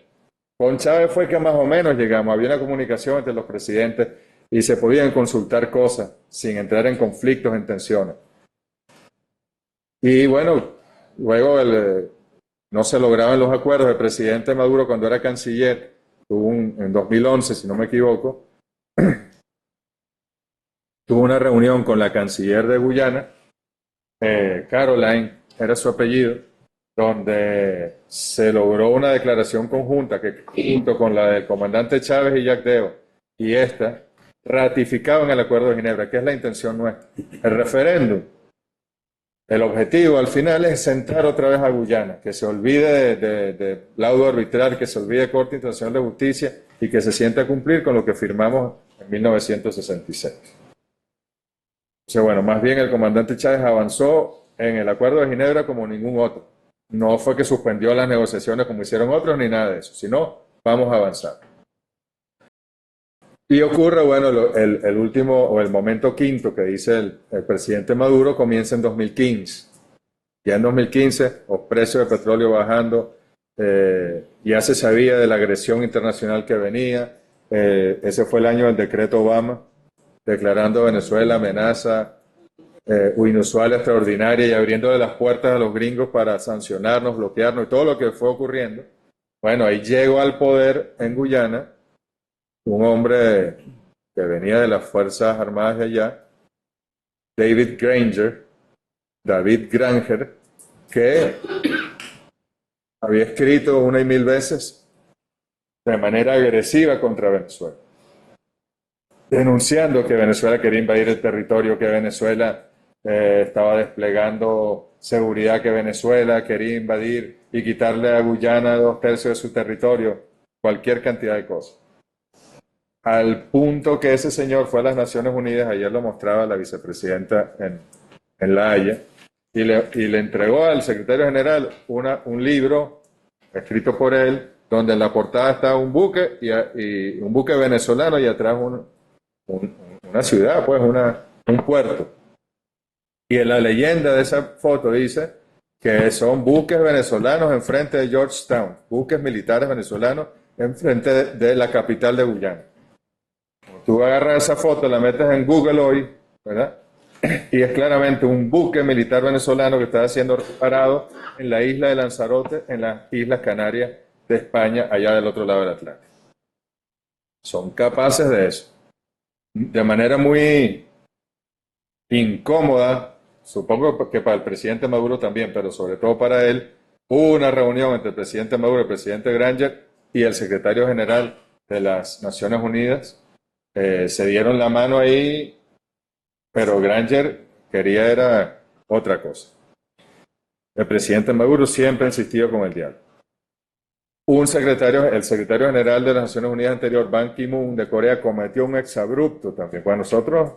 Con Chávez fue que más o menos llegamos, había una comunicación entre los presidentes y se podían consultar cosas sin entrar en conflictos, en tensiones. Y bueno, luego no se lograban los acuerdos. El presidente Maduro, cuando era canciller, en 2011, si no me equivoco, tuvo una reunión con la canciller de Guyana, Caroline, era su apellido, donde se logró una declaración conjunta que, junto con la del comandante Chávez y Jack Deo, y esta, ratificaban el Acuerdo de Ginebra, que es la intención nuestra. El referéndum, el objetivo al final es sentar otra vez a Guyana, que se olvide de laudo arbitral, que se olvide de Corte Internacional de Justicia y que se sienta a cumplir con lo que firmamos en 1966. Entonces, bueno, más bien el comandante Chávez avanzó en el Acuerdo de Ginebra como ningún otro. No fue que suspendió las negociaciones como hicieron otros ni nada de eso, sino vamos a avanzar. Y ocurre, bueno, el último o el momento quinto que dice el presidente Maduro comienza en 2015. Ya en 2015, los precios de petróleo bajando, ya se sabía de la agresión internacional que venía. Ese fue el año del decreto Obama, declarando a Venezuela amenaza inusual, extraordinaria y abriéndole las puertas a los gringos para sancionarnos, bloquearnos y todo lo que fue ocurriendo. Bueno, ahí llegó al poder en Guyana un hombre que venía de las Fuerzas Armadas de allá, David Granger, que había escrito una y mil veces de manera agresiva contra Venezuela, denunciando que Venezuela quería invadir el territorio, que Venezuela estaba desplegando seguridad, que Venezuela quería invadir y quitarle a Guyana 2/3 de su territorio, cualquier cantidad de cosas. Al punto que ese señor fue a las Naciones Unidas, ayer lo mostraba la vicepresidenta en La Haya, y le entregó al secretario general un libro escrito por él, donde en la portada está un buque y un buque venezolano y atrás una ciudad, pues un puerto. Y en la leyenda de esa foto dice que son buques venezolanos enfrente de Georgetown, buques militares venezolanos enfrente de la capital de Guyana. Tú agarras esa foto, la metes en Google hoy, ¿verdad? Y es claramente un buque militar venezolano que está siendo reparado en la isla de Lanzarote, en las Islas Canarias de España, allá del otro lado del Atlántico. Son capaces de eso. De manera muy incómoda, supongo que para el presidente Maduro también, pero sobre todo para él, hubo una reunión entre el presidente Maduro, el presidente Granger y el secretario general de las Naciones Unidas. Se dieron la mano ahí, pero Granger quería era otra cosa. El presidente Maduro siempre ha insistido con el diálogo. El secretario general de las Naciones Unidas anterior, Ban Ki-moon de Corea, cometió un exabrupto también. Cuando nosotros,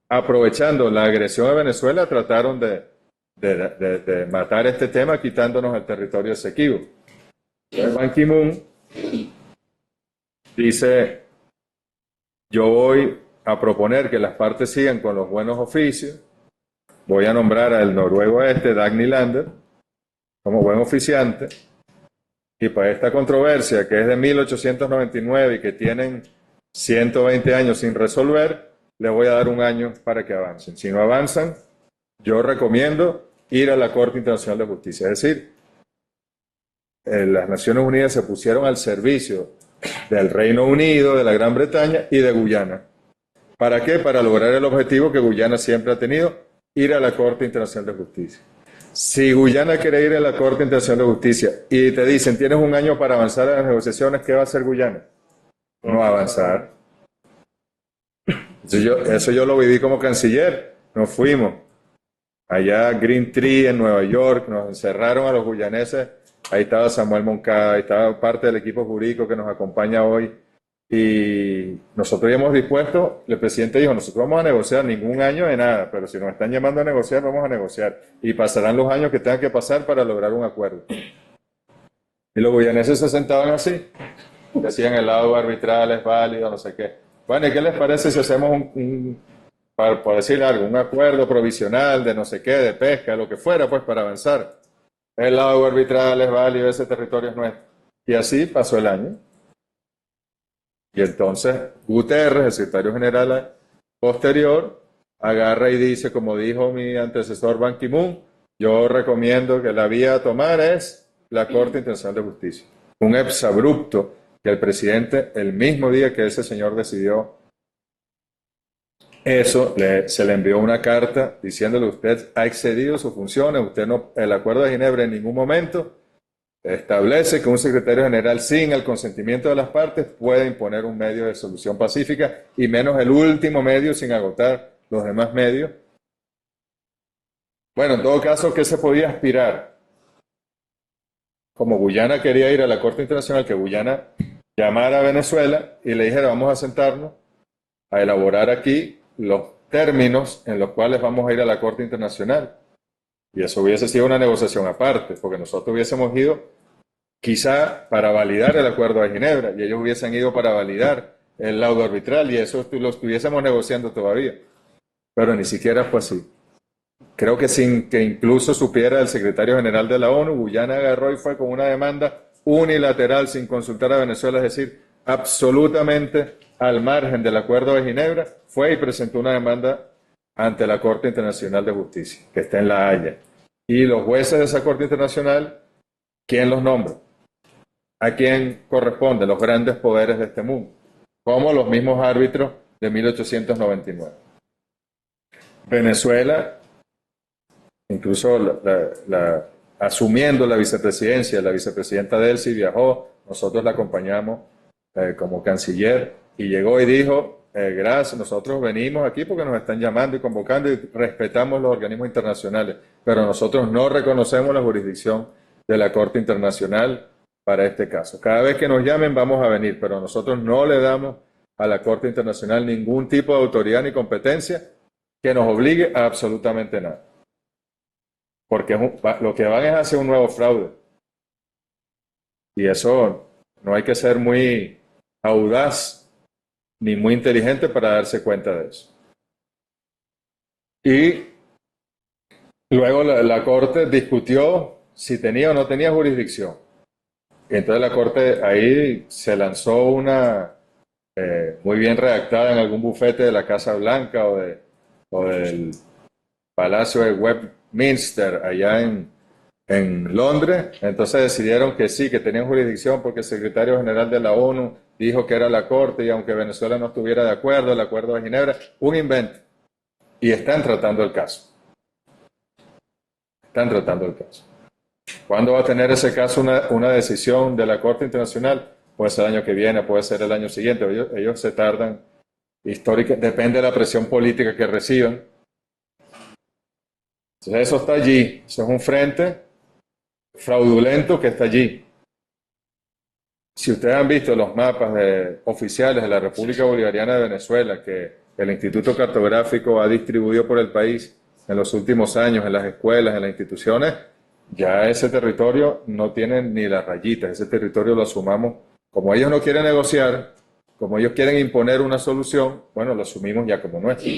aprovechando la agresión a Venezuela, trataron de matar este tema quitándonos el territorio Esequibo. Ban Ki-moon dice: yo voy a proponer que las partes sigan con los buenos oficios. Voy a nombrar al noruego Dag Nylander como buen oficiante. Y para esta controversia, que es de 1899 y que tienen 120 años sin resolver, le voy a dar un año para que avancen. Si no avanzan, yo recomiendo ir a la Corte Internacional de Justicia. Es decir, las Naciones Unidas se pusieron al servicio del Reino Unido, de la Gran Bretaña y de Guyana. ¿Para qué? Para lograr el objetivo que Guyana siempre ha tenido, ir a la Corte Internacional de Justicia. Si Guyana quiere ir a la Corte Internacional de Justicia y te dicen tienes un año para avanzar en las negociaciones, ¿qué va a hacer Guyana? No va a avanzar. Eso yo lo viví como canciller. Nos fuimos allá a Green Tree en Nueva York, nos encerraron a los guyaneses. Ahí estaba Samuel Moncada, ahí estaba parte del equipo jurídico que nos acompaña hoy. Y nosotros habíamos dispuesto, el presidente dijo, nosotros vamos a negociar ningún año de nada, pero si nos están llamando a negociar, vamos a negociar. Y pasarán los años que tengan que pasar para lograr un acuerdo. Y los guyaneses se sentaban así, decían el lado arbitral es válido, no sé qué. Bueno, ¿y qué les parece si hacemos por decir algo, un acuerdo provisional de no sé qué, de pesca, lo que fuera, pues para avanzar? El lado arbitral es válido, ese territorio es nuestro. Y así pasó el año. Y entonces Guterres, el secretario general posterior, agarra y dice, como dijo mi antecesor Ban Ki-moon, yo recomiendo que la vía a tomar es la Corte Internacional de Justicia. Un exabrupto que el presidente, el mismo día que ese señor decidió Eso se le envió una carta diciéndole usted ha excedido sus funciones, usted no, el Acuerdo de Ginebra en ningún momento establece que un secretario general sin el consentimiento de las partes puede imponer un medio de solución pacífica y menos el último medio sin agotar los demás medios. Bueno, en todo caso, ¿qué se podía aspirar? Como Guyana quería ir a la Corte Internacional, que Guyana llamara a Venezuela y le dijera vamos a sentarnos a elaborar aquí los términos en los cuales vamos a ir a la Corte Internacional. Y eso hubiese sido una negociación aparte, porque nosotros hubiésemos ido quizá para validar el Acuerdo de Ginebra y ellos hubiesen ido para validar el laudo arbitral y eso lo estuviésemos negociando todavía. Pero ni siquiera fue así. Creo que sin que incluso supiera el secretario general de la ONU, Guyana agarró y fue con una demanda unilateral sin consultar a Venezuela, es decir, absolutamente al margen del Acuerdo de Ginebra, fue y presentó una demanda ante la Corte Internacional de Justicia, que está en La Haya. Y los jueces de esa Corte Internacional, ¿quién los nombra? ¿A quién corresponden los grandes poderes de este mundo? Como los mismos árbitros de 1899. Venezuela, incluso asumiendo la vicepresidencia, la vicepresidenta Delcy viajó, nosotros la acompañamos como canciller y llegó y dijo, gracias, nosotros venimos aquí porque nos están llamando y convocando y respetamos los organismos internacionales, pero nosotros no reconocemos la jurisdicción de la Corte Internacional para este caso. Cada vez que nos llamen vamos a venir, pero nosotros no le damos a la Corte Internacional ningún tipo de autoridad ni competencia que nos obligue a absolutamente nada. Porque lo que van es hacer un nuevo fraude. Y eso no hay que ser muy audaz ni muy inteligente para darse cuenta de eso. Y luego la Corte discutió si tenía o no tenía jurisdicción. Y entonces la Corte ahí se lanzó una muy bien redactada en algún bufete de la Casa Blanca o del Palacio de Westminster allá en Londres. Entonces decidieron que sí, que tenían jurisdicción porque el secretario general de la ONU dijo que era la Corte y aunque Venezuela no estuviera de acuerdo, el Acuerdo de Ginebra, un invento. Y están tratando el caso. Están tratando el caso. ¿Cuándo va a tener ese caso una decisión de la Corte Internacional? Puede ser el año que viene, puede ser el año siguiente. Ellos se tardan históricamente, depende de la presión política que reciban. Entonces eso está allí, eso es un frente fraudulento que está allí. Si ustedes han visto los mapas oficiales de la República Bolivariana de Venezuela que el Instituto Cartográfico ha distribuido por el país en los últimos años, en las escuelas, en las instituciones, ya ese territorio no tiene ni las rayitas, ese territorio lo asumamos. Como ellos no quieren negociar, como ellos quieren imponer una solución, bueno, lo asumimos ya como nuestro.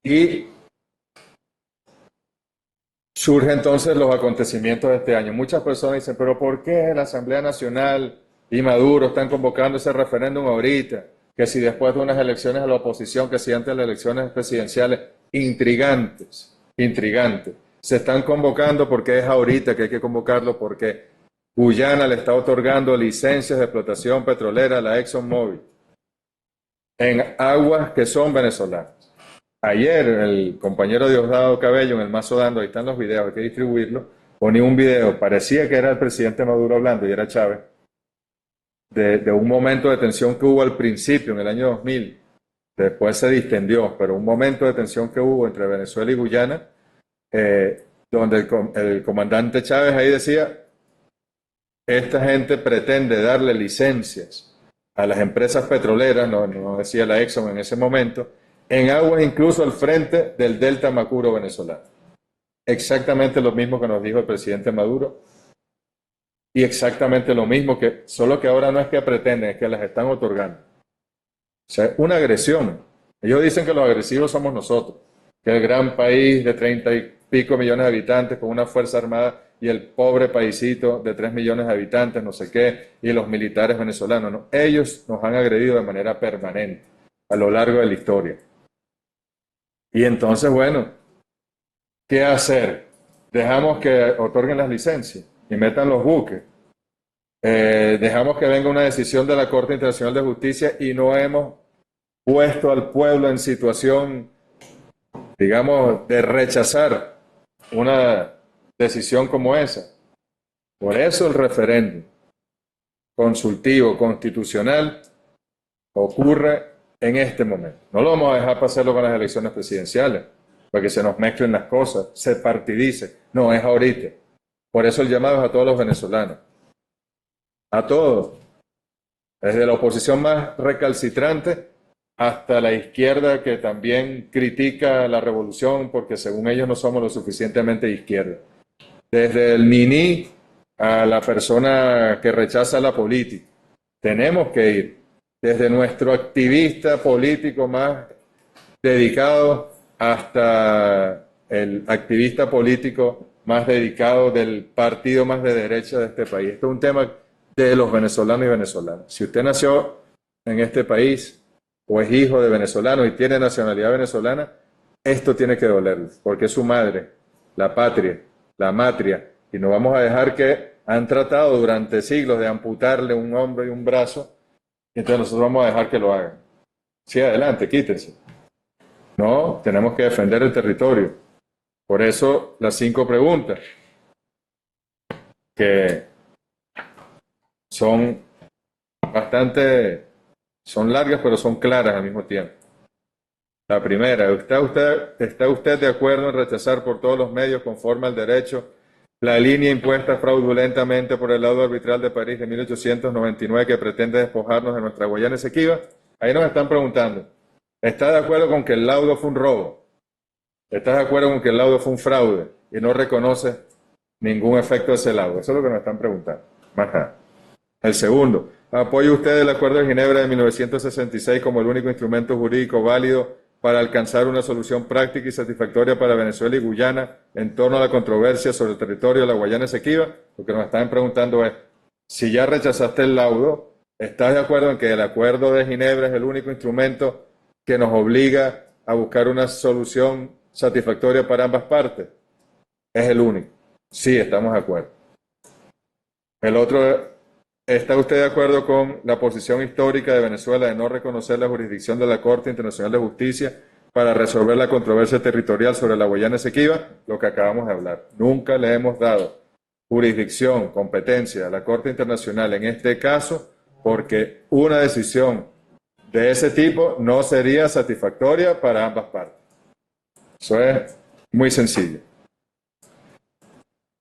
Y surgen entonces los acontecimientos de este año. Muchas personas dicen, pero ¿por qué la Asamblea Nacional y Maduro están convocando ese referéndum ahorita? Que si después de unas elecciones a la oposición, que si antes de las elecciones presidenciales, intrigantes, intrigantes. Se están convocando porque es ahorita que hay que convocarlo, porque Guyana le está otorgando licencias de explotación petrolera a la ExxonMobil en aguas que son venezolanas. Ayer el compañero Diosdado Cabello en el Mazo Dando, ahí están los videos, hay que distribuirlos, ponía un video, parecía que era el presidente Maduro hablando y era Chávez, de un momento de tensión que hubo al principio, en el año 2000, después se distendió, pero un momento de tensión que hubo entre Venezuela y Guyana, donde el comandante Chávez ahí decía, esta gente pretende darle licencias a las empresas petroleras, no decía la Exxon en ese momento, en aguas incluso al frente del delta Macuro venezolano. Exactamente lo mismo que nos dijo el presidente Maduro y exactamente lo mismo que, solo que ahora no es que pretenden, es que las están otorgando. O sea, una agresión. Ellos dicen que los agresivos somos nosotros, que el gran país de 30 y pico millones de habitantes con una fuerza armada y el pobre paisito de 3 millones de habitantes, no sé qué, y los militares venezolanos, no. Ellos nos han agredido de manera permanente a lo largo de la historia. Y entonces, bueno, ¿qué hacer? Dejamos que otorguen las licencias y metan los buques. Dejamos que venga una decisión de la Corte Internacional de Justicia y no hemos puesto al pueblo en situación, digamos, de rechazar una decisión como esa. Por eso el referéndum consultivo constitucional ocurre en este momento. No lo vamos a dejar pasarlo con las elecciones presidenciales, para que se nos mezclen las cosas, se partidice. No, es ahorita. Por eso el llamado es a todos los venezolanos. A todos. Desde la oposición más recalcitrante hasta la izquierda que también critica la revolución porque según ellos no somos lo suficientemente de izquierda. Desde el niní a la persona que rechaza la política. Tenemos que ir desde nuestro activista político más dedicado hasta el activista político más dedicado del partido más de derecha de este país. Esto es un tema de los venezolanos y venezolanas. Si usted nació en este país o es hijo de venezolano y tiene nacionalidad venezolana, esto tiene que dolerle, porque es su madre, la patria, la matria, y no vamos a dejar que han tratado durante siglos de amputarle un hombro y un brazo, y entonces nosotros vamos a dejar que lo hagan. Sí, adelante, quítense. No, tenemos que defender el territorio. Por eso las 5 preguntas, que son son largas, pero son claras al mismo tiempo. La primera, ¿está usted de acuerdo en rechazar por todos los medios, conforme al derecho, la línea impuesta fraudulentamente por el laudo arbitral de París de 1899 que pretende despojarnos de nuestra Guayana Esequiba? Ahí nos están preguntando, ¿está de acuerdo con que el laudo fue un robo? ¿Estás de acuerdo con que el laudo fue un fraude y no reconoce ningún efecto de ese laudo? Eso es lo que nos están preguntando. Más nada. El segundo, ¿apoya usted el Acuerdo de Ginebra de 1966 como el único instrumento jurídico válido para alcanzar una solución práctica y satisfactoria para Venezuela y Guyana en torno a la controversia sobre el territorio de la Guayana Esequiba? Lo que nos están preguntando es, si ya rechazaste el laudo, ¿estás de acuerdo en que el Acuerdo de Ginebra es el único instrumento que nos obliga a buscar una solución satisfactoria para ambas partes? Es el único. Sí, estamos de acuerdo. El otro, ¿está usted de acuerdo con la posición histórica de Venezuela de no reconocer la jurisdicción de la Corte Internacional de Justicia para resolver la controversia territorial sobre la Guayana Esequiba? Lo que acabamos de hablar. Nunca le hemos dado jurisdicción, competencia a la Corte Internacional en este caso, porque una decisión de ese tipo no sería satisfactoria para ambas partes. Eso es muy sencillo.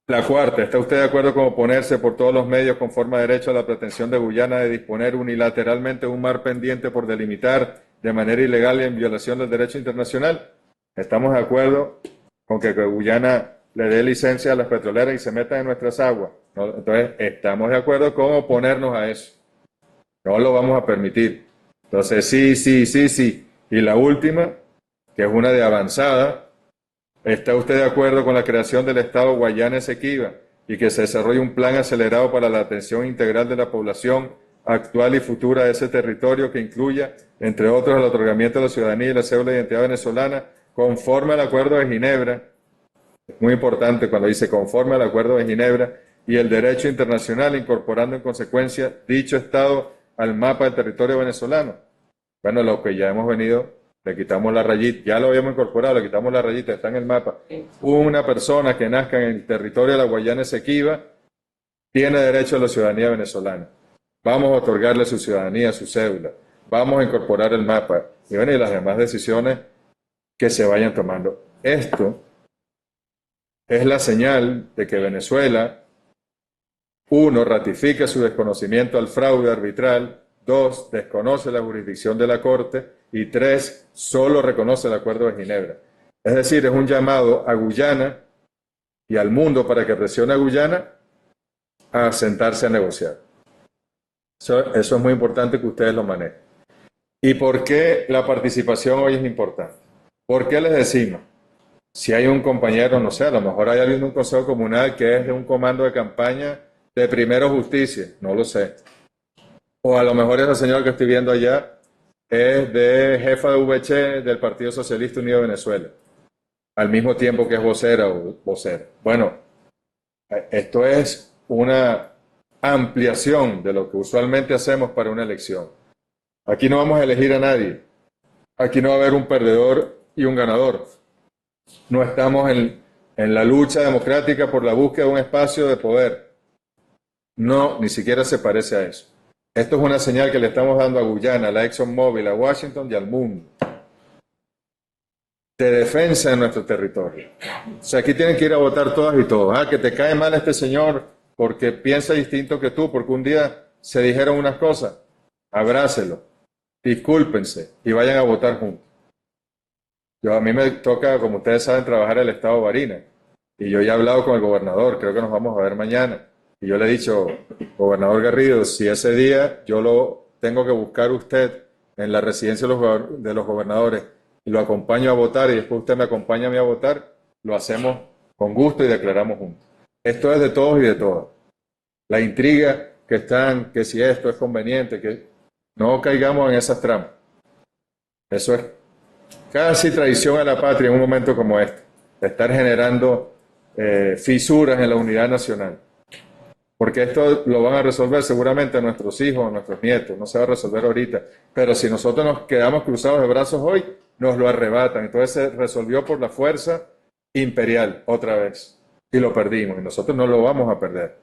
La cuarta, ¿está usted de acuerdo con oponerse por todos los medios conforme a derecho a la pretensión de Guyana de disponer unilateralmente un mar pendiente por delimitar de manera ilegal y en violación del derecho internacional? ¿Estamos de acuerdo con que Guyana le dé licencia a las petroleras y se metan en nuestras aguas? ¿No? Entonces, estamos de acuerdo con oponernos a eso. No lo vamos a permitir. Entonces, sí. Y la última, que es una de avanzada, ¿está usted de acuerdo con la creación del Estado Guayana Esequiba y que se desarrolle un plan acelerado para la atención integral de la población actual y futura de ese territorio que incluya, entre otros, el otorgamiento de la ciudadanía y la cédula de identidad venezolana conforme al Acuerdo de Ginebra? Es muy importante cuando dice conforme al Acuerdo de Ginebra y el derecho internacional, incorporando en consecuencia dicho Estado al mapa del territorio venezolano. Bueno, lo que ya hemos venido, le quitamos la rayita, ya lo habíamos incorporado, le quitamos la rayita, está en el mapa. Una persona que nazca en el territorio de la Guayana Esequiba tiene derecho a la ciudadanía venezolana. Vamos a otorgarle su ciudadanía, su cédula. Vamos a incorporar el mapa. Y bueno, y las demás decisiones que se vayan tomando. Esto es la señal de que Venezuela, 1, ratifica su desconocimiento al fraude arbitral, 2, desconoce la jurisdicción de la Corte y 3, solo reconoce el Acuerdo de Ginebra. Es decir, es un llamado a Guyana y al mundo para que presione a Guyana a sentarse a negociar. Eso es muy importante que ustedes lo manejen. ¿Y por qué la participación hoy es importante? ¿Por qué les decimos? Si hay un compañero, no sé, a lo mejor hay alguien de un consejo comunal que es de un comando de campaña de Primero Justicia, no lo sé. O a lo mejor esa señora que estoy viendo allá es de jefa de VC del Partido Socialista Unido de Venezuela, al mismo tiempo que es vocera o vocera. Bueno, esto es una ampliación de lo que usualmente hacemos para una elección. Aquí no vamos a elegir a nadie, Aquí no va a haber un perdedor y un ganador. No estamos en la lucha democrática por la búsqueda de un espacio de poder. No, ni siquiera se parece a eso. Esto es una señal que le estamos dando a Guyana, a la ExxonMobil, a Washington y al mundo, de defensa de nuestro territorio. O sea, aquí tienen que ir a votar todas y todos. Ah, que te cae mal este señor porque piensa distinto que tú, porque un día se dijeron unas cosas. Abrácelo, discúlpense y vayan a votar juntos. A mí me toca, como ustedes saben, trabajar en el estado de Barinas. Y yo ya he hablado con el gobernador, creo que nos vamos a ver mañana. Y yo le he dicho, gobernador Garrido, si ese día yo lo tengo que buscar usted en la residencia de los gobernadores y lo acompaño a votar y después usted me acompaña a mí a votar, lo hacemos con gusto y declaramos juntos. Esto es de todos y de todas. La intriga que están, que si esto es conveniente, que no caigamos en esas trampas. Eso es casi traición a la patria en un momento como este, de estar generando fisuras en la unidad nacional. Porque esto lo van a resolver seguramente nuestros hijos o nuestros nietos, no se va a resolver ahorita. Pero si nosotros nos quedamos cruzados de brazos hoy, nos lo arrebatan. Entonces se resolvió por la fuerza imperial otra vez. Y lo perdimos, y nosotros no lo vamos a perder.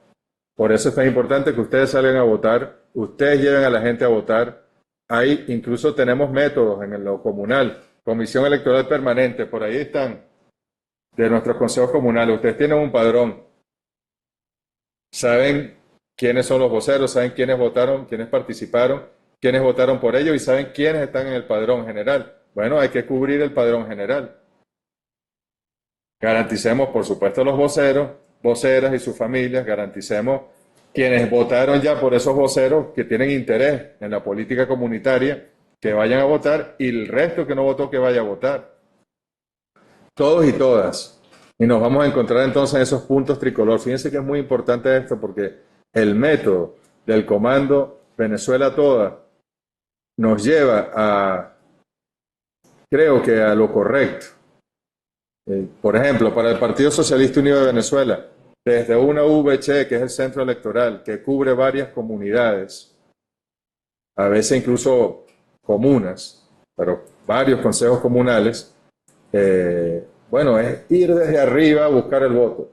Por eso es tan importante que ustedes salgan a votar, ustedes lleven a la gente a votar. Ahí incluso tenemos métodos en lo comunal, Comisión Electoral Permanente, por ahí están, de nuestros consejos comunales. Ustedes tienen un padrón. Saben quiénes son los voceros, saben quiénes votaron, quiénes participaron, quiénes votaron por ellos y saben quiénes están en el padrón general. Bueno, hay que cubrir el padrón general. Garanticemos, por supuesto, los voceros, voceras y sus familias, garanticemos quienes votaron ya por esos voceros que tienen interés en la política comunitaria, que vayan a votar, y el resto que no votó que vaya a votar. Todos y todas. Y nos vamos a encontrar entonces en esos puntos tricolor. Fíjense que es muy importante esto porque el método del comando Venezuela Toda nos lleva a, creo que a lo correcto. Por ejemplo, para el Partido Socialista Unido de Venezuela, desde una VC, que es el centro electoral, que cubre varias comunidades, a veces incluso comunas, pero varios consejos comunales, bueno, es ir desde arriba a buscar el voto.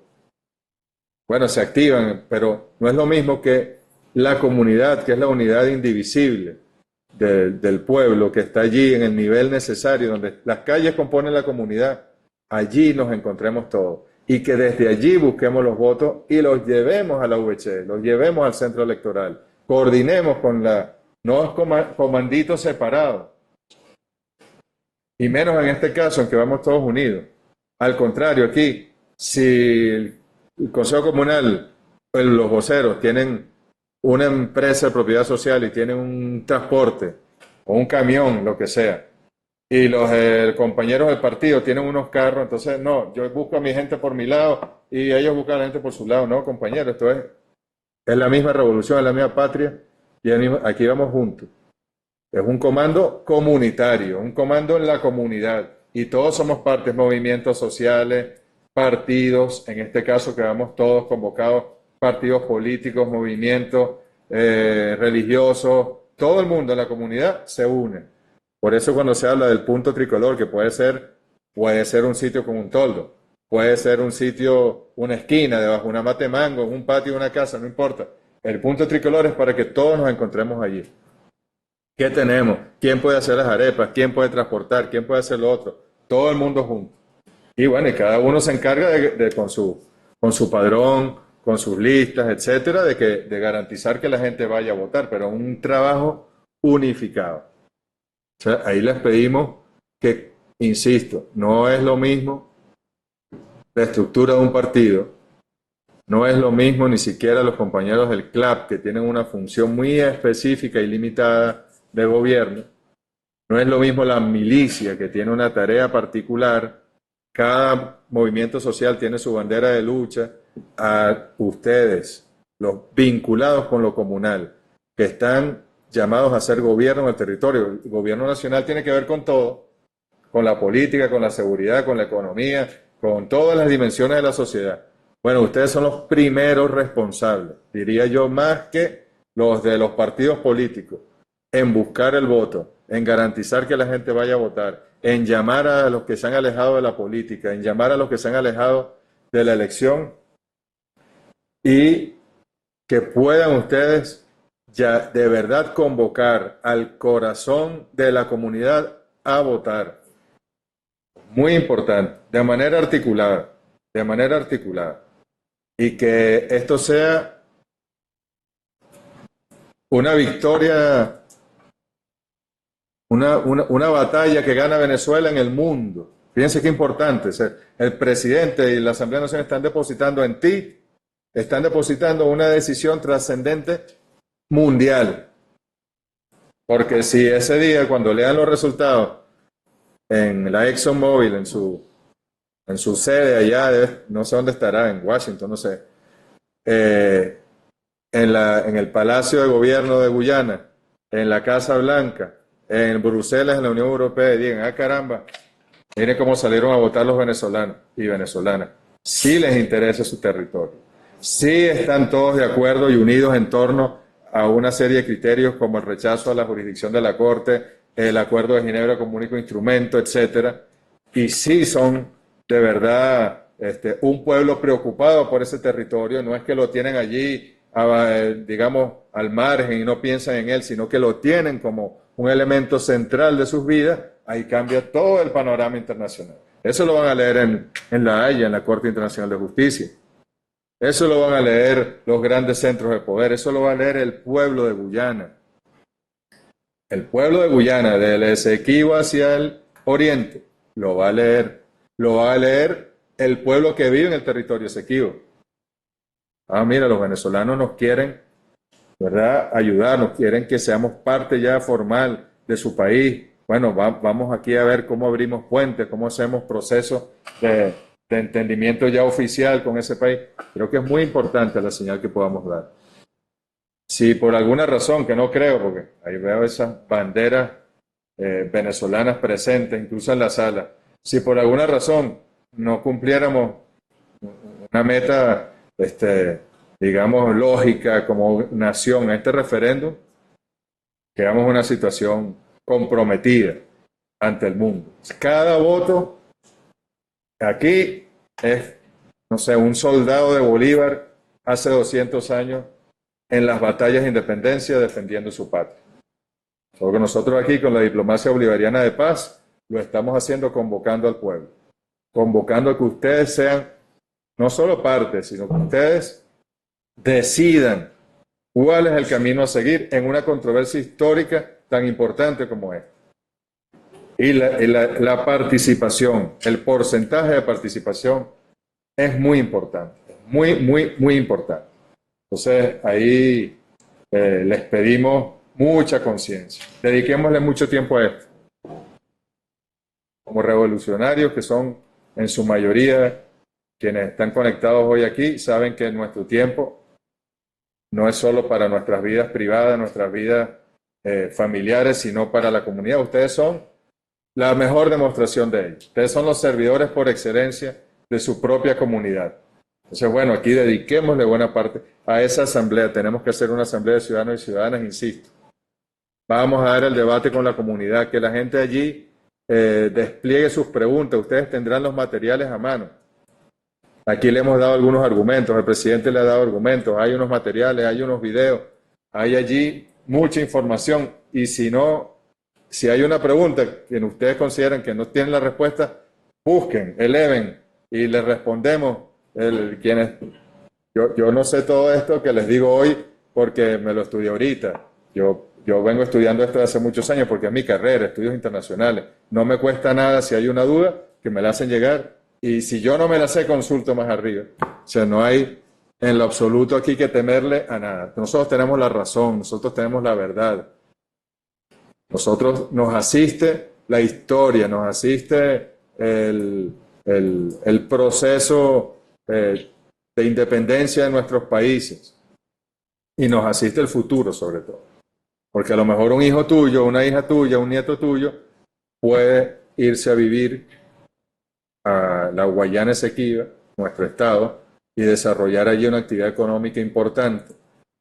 Bueno, se activan, pero no es lo mismo que la comunidad, que es la unidad indivisible del pueblo, que está allí en el nivel necesario, donde las calles componen la comunidad. Allí nos encontremos todos. Y que desde allí busquemos los votos y los llevemos a la VC, los llevemos al centro electoral. Coordinemos con no es comanditos separados. Y menos en este caso, en que vamos todos unidos. Al contrario, aquí, si el Consejo Comunal, los voceros tienen una empresa de propiedad social y tienen un transporte o un camión, lo que sea, y los compañeros del partido tienen unos carros, entonces no, yo busco a mi gente por mi lado y ellos buscan a la gente por su lado. No, compañeros, esto es la misma revolución, es la misma patria y aquí vamos juntos. Es un comando comunitario, un comando en la comunidad. Y todos somos partes, movimientos sociales, partidos, en este caso quedamos todos convocados, partidos políticos, movimientos religiosos, todo el mundo en la comunidad se une. Por eso cuando se habla del punto tricolor, que puede ser un sitio con un toldo, puede ser un sitio, una esquina, debajo de una mate mango, un patio, una casa, no importa. El punto tricolor es para que todos nos encontremos allí. ¿Qué tenemos? ¿Quién puede hacer las arepas? ¿Quién puede transportar? ¿Quién puede hacer lo otro? Todo el mundo junto. Y bueno, y cada uno se encarga con su padrón, con sus listas, etcétera, de garantizar que la gente vaya a votar, pero un trabajo unificado. O sea, ahí les pedimos que, insisto, no es lo mismo la estructura de un partido, no es lo mismo ni siquiera los compañeros del CLAP, que tienen una función muy específica y limitada de gobierno. No es lo mismo la milicia, que tiene una tarea particular. Cada movimiento social tiene su bandera de lucha. A ustedes, los vinculados con lo comunal, que están llamados a ser gobierno en el territorio. El gobierno nacional tiene que ver con todo, con la política, con la seguridad, con la economía, con todas las dimensiones de la sociedad. Bueno, ustedes son los primeros responsables, diría yo, más que los de los partidos políticos, en buscar el voto, en garantizar que la gente vaya a votar, en llamar a los que se han alejado de la política, en llamar a los que se han alejado de la elección y que puedan ustedes ya de verdad convocar al corazón de la comunidad a votar. Muy importante, de manera articulada. Y que esto sea una victoria, una batalla que gana Venezuela en el mundo. Fíjense qué importante. El presidente y la Asamblea Nacional están depositando en ti, están depositando una decisión trascendente mundial. Porque si ese día, cuando lean los resultados en la ExxonMobil, en su sede allá, no sé dónde estará, en Washington, no sé, en el Palacio de Gobierno de Guyana, en la Casa Blanca, en Bruselas, en la Unión Europea, y digan, ah, caramba, miren cómo salieron a votar los venezolanos y venezolanas. Sí les interesa su territorio. Sí están todos de acuerdo y unidos en torno a una serie de criterios como el rechazo a la jurisdicción de la Corte, el Acuerdo de Ginebra como único instrumento, etcétera. Y sí son de verdad un pueblo preocupado por ese territorio. No es que lo tienen allí, digamos, al margen y no piensan en él, sino que lo tienen como un elemento central de sus vidas. Ahí cambia todo el panorama internacional. Eso lo van a leer en La Haya, en la Corte Internacional de Justicia. Eso lo van a leer los grandes centros de poder. Eso lo va a leer el pueblo de Guyana. El pueblo de Guyana, del Esequibo hacia el oriente, lo va a leer. Lo va a leer el pueblo que vive en el territorio Esequibo. Ah, mira, los venezolanos nos quieren, ¿verdad?, ayudarnos, quieren que seamos parte ya formal de su país. Bueno, vamos aquí a ver cómo abrimos puentes, cómo hacemos procesos de entendimiento ya oficial con ese país. Creo que es muy importante la señal que podamos dar. Si por alguna razón, que no creo, porque ahí veo esas banderas venezolanas presentes, incluso en la sala, si por alguna razón no cumpliéramos una meta, digamos, lógica como nación a este referéndum, quedamos en una situación comprometida ante el mundo. Cada voto aquí es, no sé, un soldado de Bolívar hace 200 años en las batallas de independencia defendiendo su patria. Solo que nosotros aquí con la diplomacia bolivariana de paz lo estamos haciendo convocando al pueblo, convocando a que ustedes sean no solo parte, sino que ustedes decidan cuál es el camino a seguir en una controversia histórica tan importante como esta. Y la participación, el porcentaje de participación es muy importante, muy importante. Entonces ahí les pedimos mucha conciencia. Dediquémosle mucho tiempo a esto. Como revolucionarios, que son en su mayoría quienes están conectados hoy aquí, saben que nuestro tiempo no es solo para nuestras vidas privadas, nuestras vidas familiares, sino para la comunidad. Ustedes son la mejor demostración de ello. Ustedes son los servidores por excelencia de su propia comunidad. Entonces, bueno, aquí dediquémosle buena parte a esa asamblea. Tenemos que hacer una asamblea de ciudadanos y ciudadanas, insisto. Vamos a dar el debate con la comunidad, que la gente allí despliegue sus preguntas. Ustedes tendrán los materiales a mano. Aquí le hemos dado algunos argumentos, el presidente le ha dado argumentos, hay unos materiales, hay unos videos, hay allí mucha información. Y si no, si hay una pregunta que ustedes consideran que no tienen la respuesta, busquen, eleven y les respondemos. Yo no sé todo esto que les digo hoy porque me lo estudié ahorita. Yo vengo estudiando esto desde hace muchos años porque es mi carrera, estudios internacionales. No me cuesta nada, si hay una duda, que me la hacen llegar. Y si yo no me la sé, consulto más arriba. O sea, no hay en lo absoluto aquí que temerle a nada. Nosotros tenemos la razón, nosotros tenemos la verdad. Nosotros nos asiste la historia, nos asiste el proceso de independencia de nuestros países y nos asiste el futuro sobre todo. Porque a lo mejor un hijo tuyo, una hija tuya, un nieto tuyo puede irse a vivir a la Guayana Esequiba, nuestro estado, y desarrollar allí una actividad económica importante.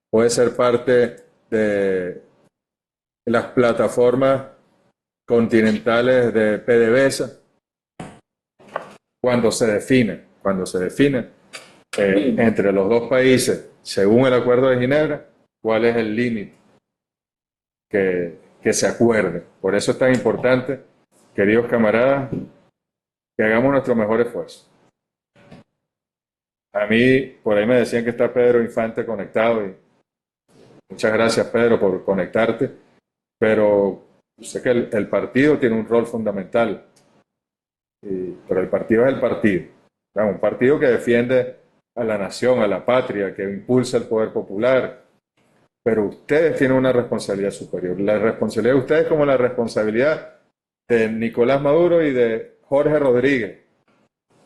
Puede ser parte de las plataformas continentales de PDVSA, cuando se define entre los dos países, según el Acuerdo de Ginebra, cuál es el límite que se acuerde. Por eso es tan importante, queridos camaradas, que hagamos nuestro mejor esfuerzo. A mí, por ahí me decían que está Pedro Infante conectado, y muchas gracias, Pedro, por conectarte, pero sé que el partido tiene un rol fundamental, pero el partido es el partido, ¿no? Un partido que defiende a la nación, a la patria, que impulsa el poder popular, pero ustedes tienen una responsabilidad superior. La responsabilidad de ustedes como la responsabilidad de Nicolás Maduro y de Jorge Rodríguez,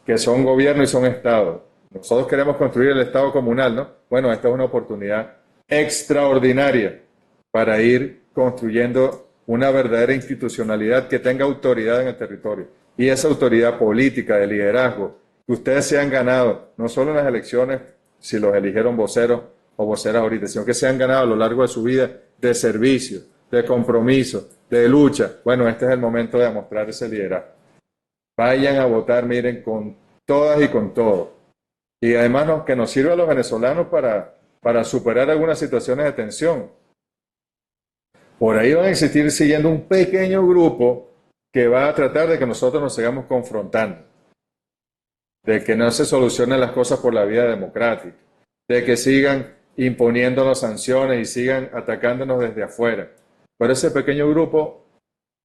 que son gobierno y son Estado. Nosotros queremos construir el Estado comunal, ¿no? Bueno, esta es una oportunidad extraordinaria para ir construyendo una verdadera institucionalidad que tenga autoridad en el territorio. Y esa autoridad política, de liderazgo, que ustedes se han ganado, no solo en las elecciones, si los eligieron voceros o voceras ahorita, sino que se han ganado a lo largo de su vida de servicio, de compromiso, de lucha. Bueno, este es el momento de demostrar ese liderazgo. Vayan a votar, miren, con todas y con todos. Y además que nos sirva a los venezolanos para superar algunas situaciones de tensión. Por ahí van a existir siguiendo un pequeño grupo que va a tratar de que nosotros nos sigamos confrontando, de que no se solucionen las cosas por la vía democrática, de que sigan imponiéndonos sanciones y sigan atacándonos desde afuera. Pero ese pequeño grupo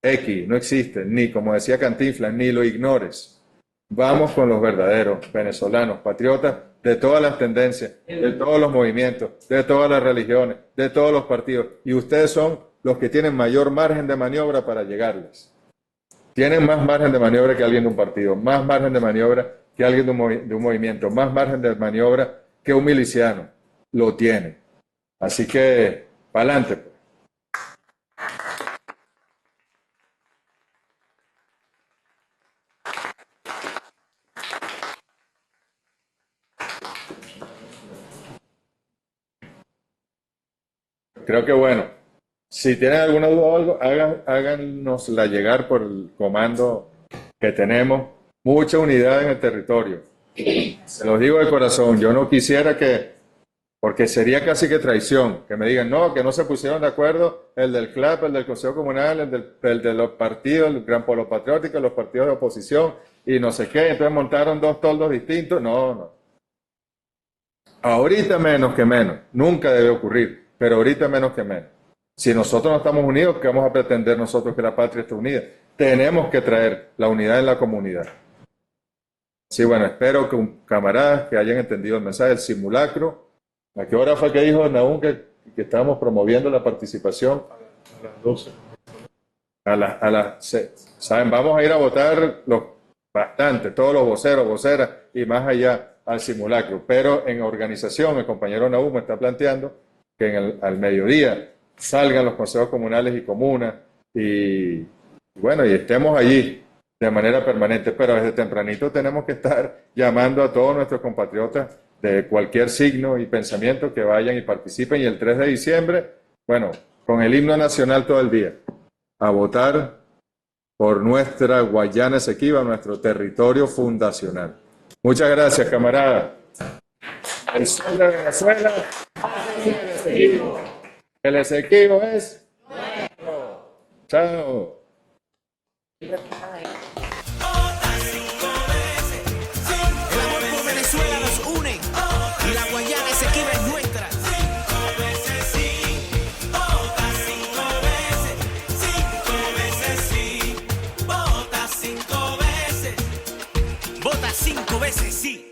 X no existe, ni como decía Cantinflas, ni lo ignores. Vamos con los verdaderos venezolanos, patriotas de todas las tendencias, de todos los movimientos, de todas las religiones, de todos los partidos. Y ustedes son los que tienen mayor margen de maniobra para llegarles. Tienen más margen de maniobra que alguien de un partido, más margen de maniobra que alguien de un movimiento, más margen de maniobra que un miliciano. Lo tienen. Así que, para adelante, pues. Creo que bueno, si tienen alguna duda o algo, háganosla llegar por el comando que tenemos. Mucha unidad en el territorio. Se los digo de corazón, yo no quisiera porque sería casi que traición, que me digan, no, que no se pusieron de acuerdo el del CLAP, el del Consejo Comunal, el de los partidos, el Gran Polo Patriótico, los partidos de oposición, y no sé qué, entonces montaron dos toldos distintos. No. Ahorita menos que menos, nunca debe ocurrir, pero ahorita menos que menos. Si nosotros no estamos unidos, ¿qué vamos a pretender nosotros que la patria esté unida? Tenemos que traer la unidad en la comunidad. Sí, bueno, espero que camaradas que hayan entendido el mensaje del simulacro. ¿A qué hora fue que dijo Nahum que estábamos promoviendo la participación? A las 12. ¿Saben? Vamos a ir a votar bastante, todos los voceros, voceras y más allá al simulacro. Pero en organización, el compañero Nahum me está planteando que al mediodía salgan los consejos comunales y comunas y bueno, y estemos allí de manera permanente. Pero desde tempranito tenemos que estar llamando a todos nuestros compatriotas de cualquier signo y pensamiento que vayan y participen, y el 3 de diciembre, bueno, con el himno nacional todo el día, a votar por nuestra Guayana Esequiba, nuestro territorio fundacional. Muchas gracias, camaradas. El sol de Venezuela, el Esequibo. El Esequibo es nuestro. Chao. Cinco veces sí.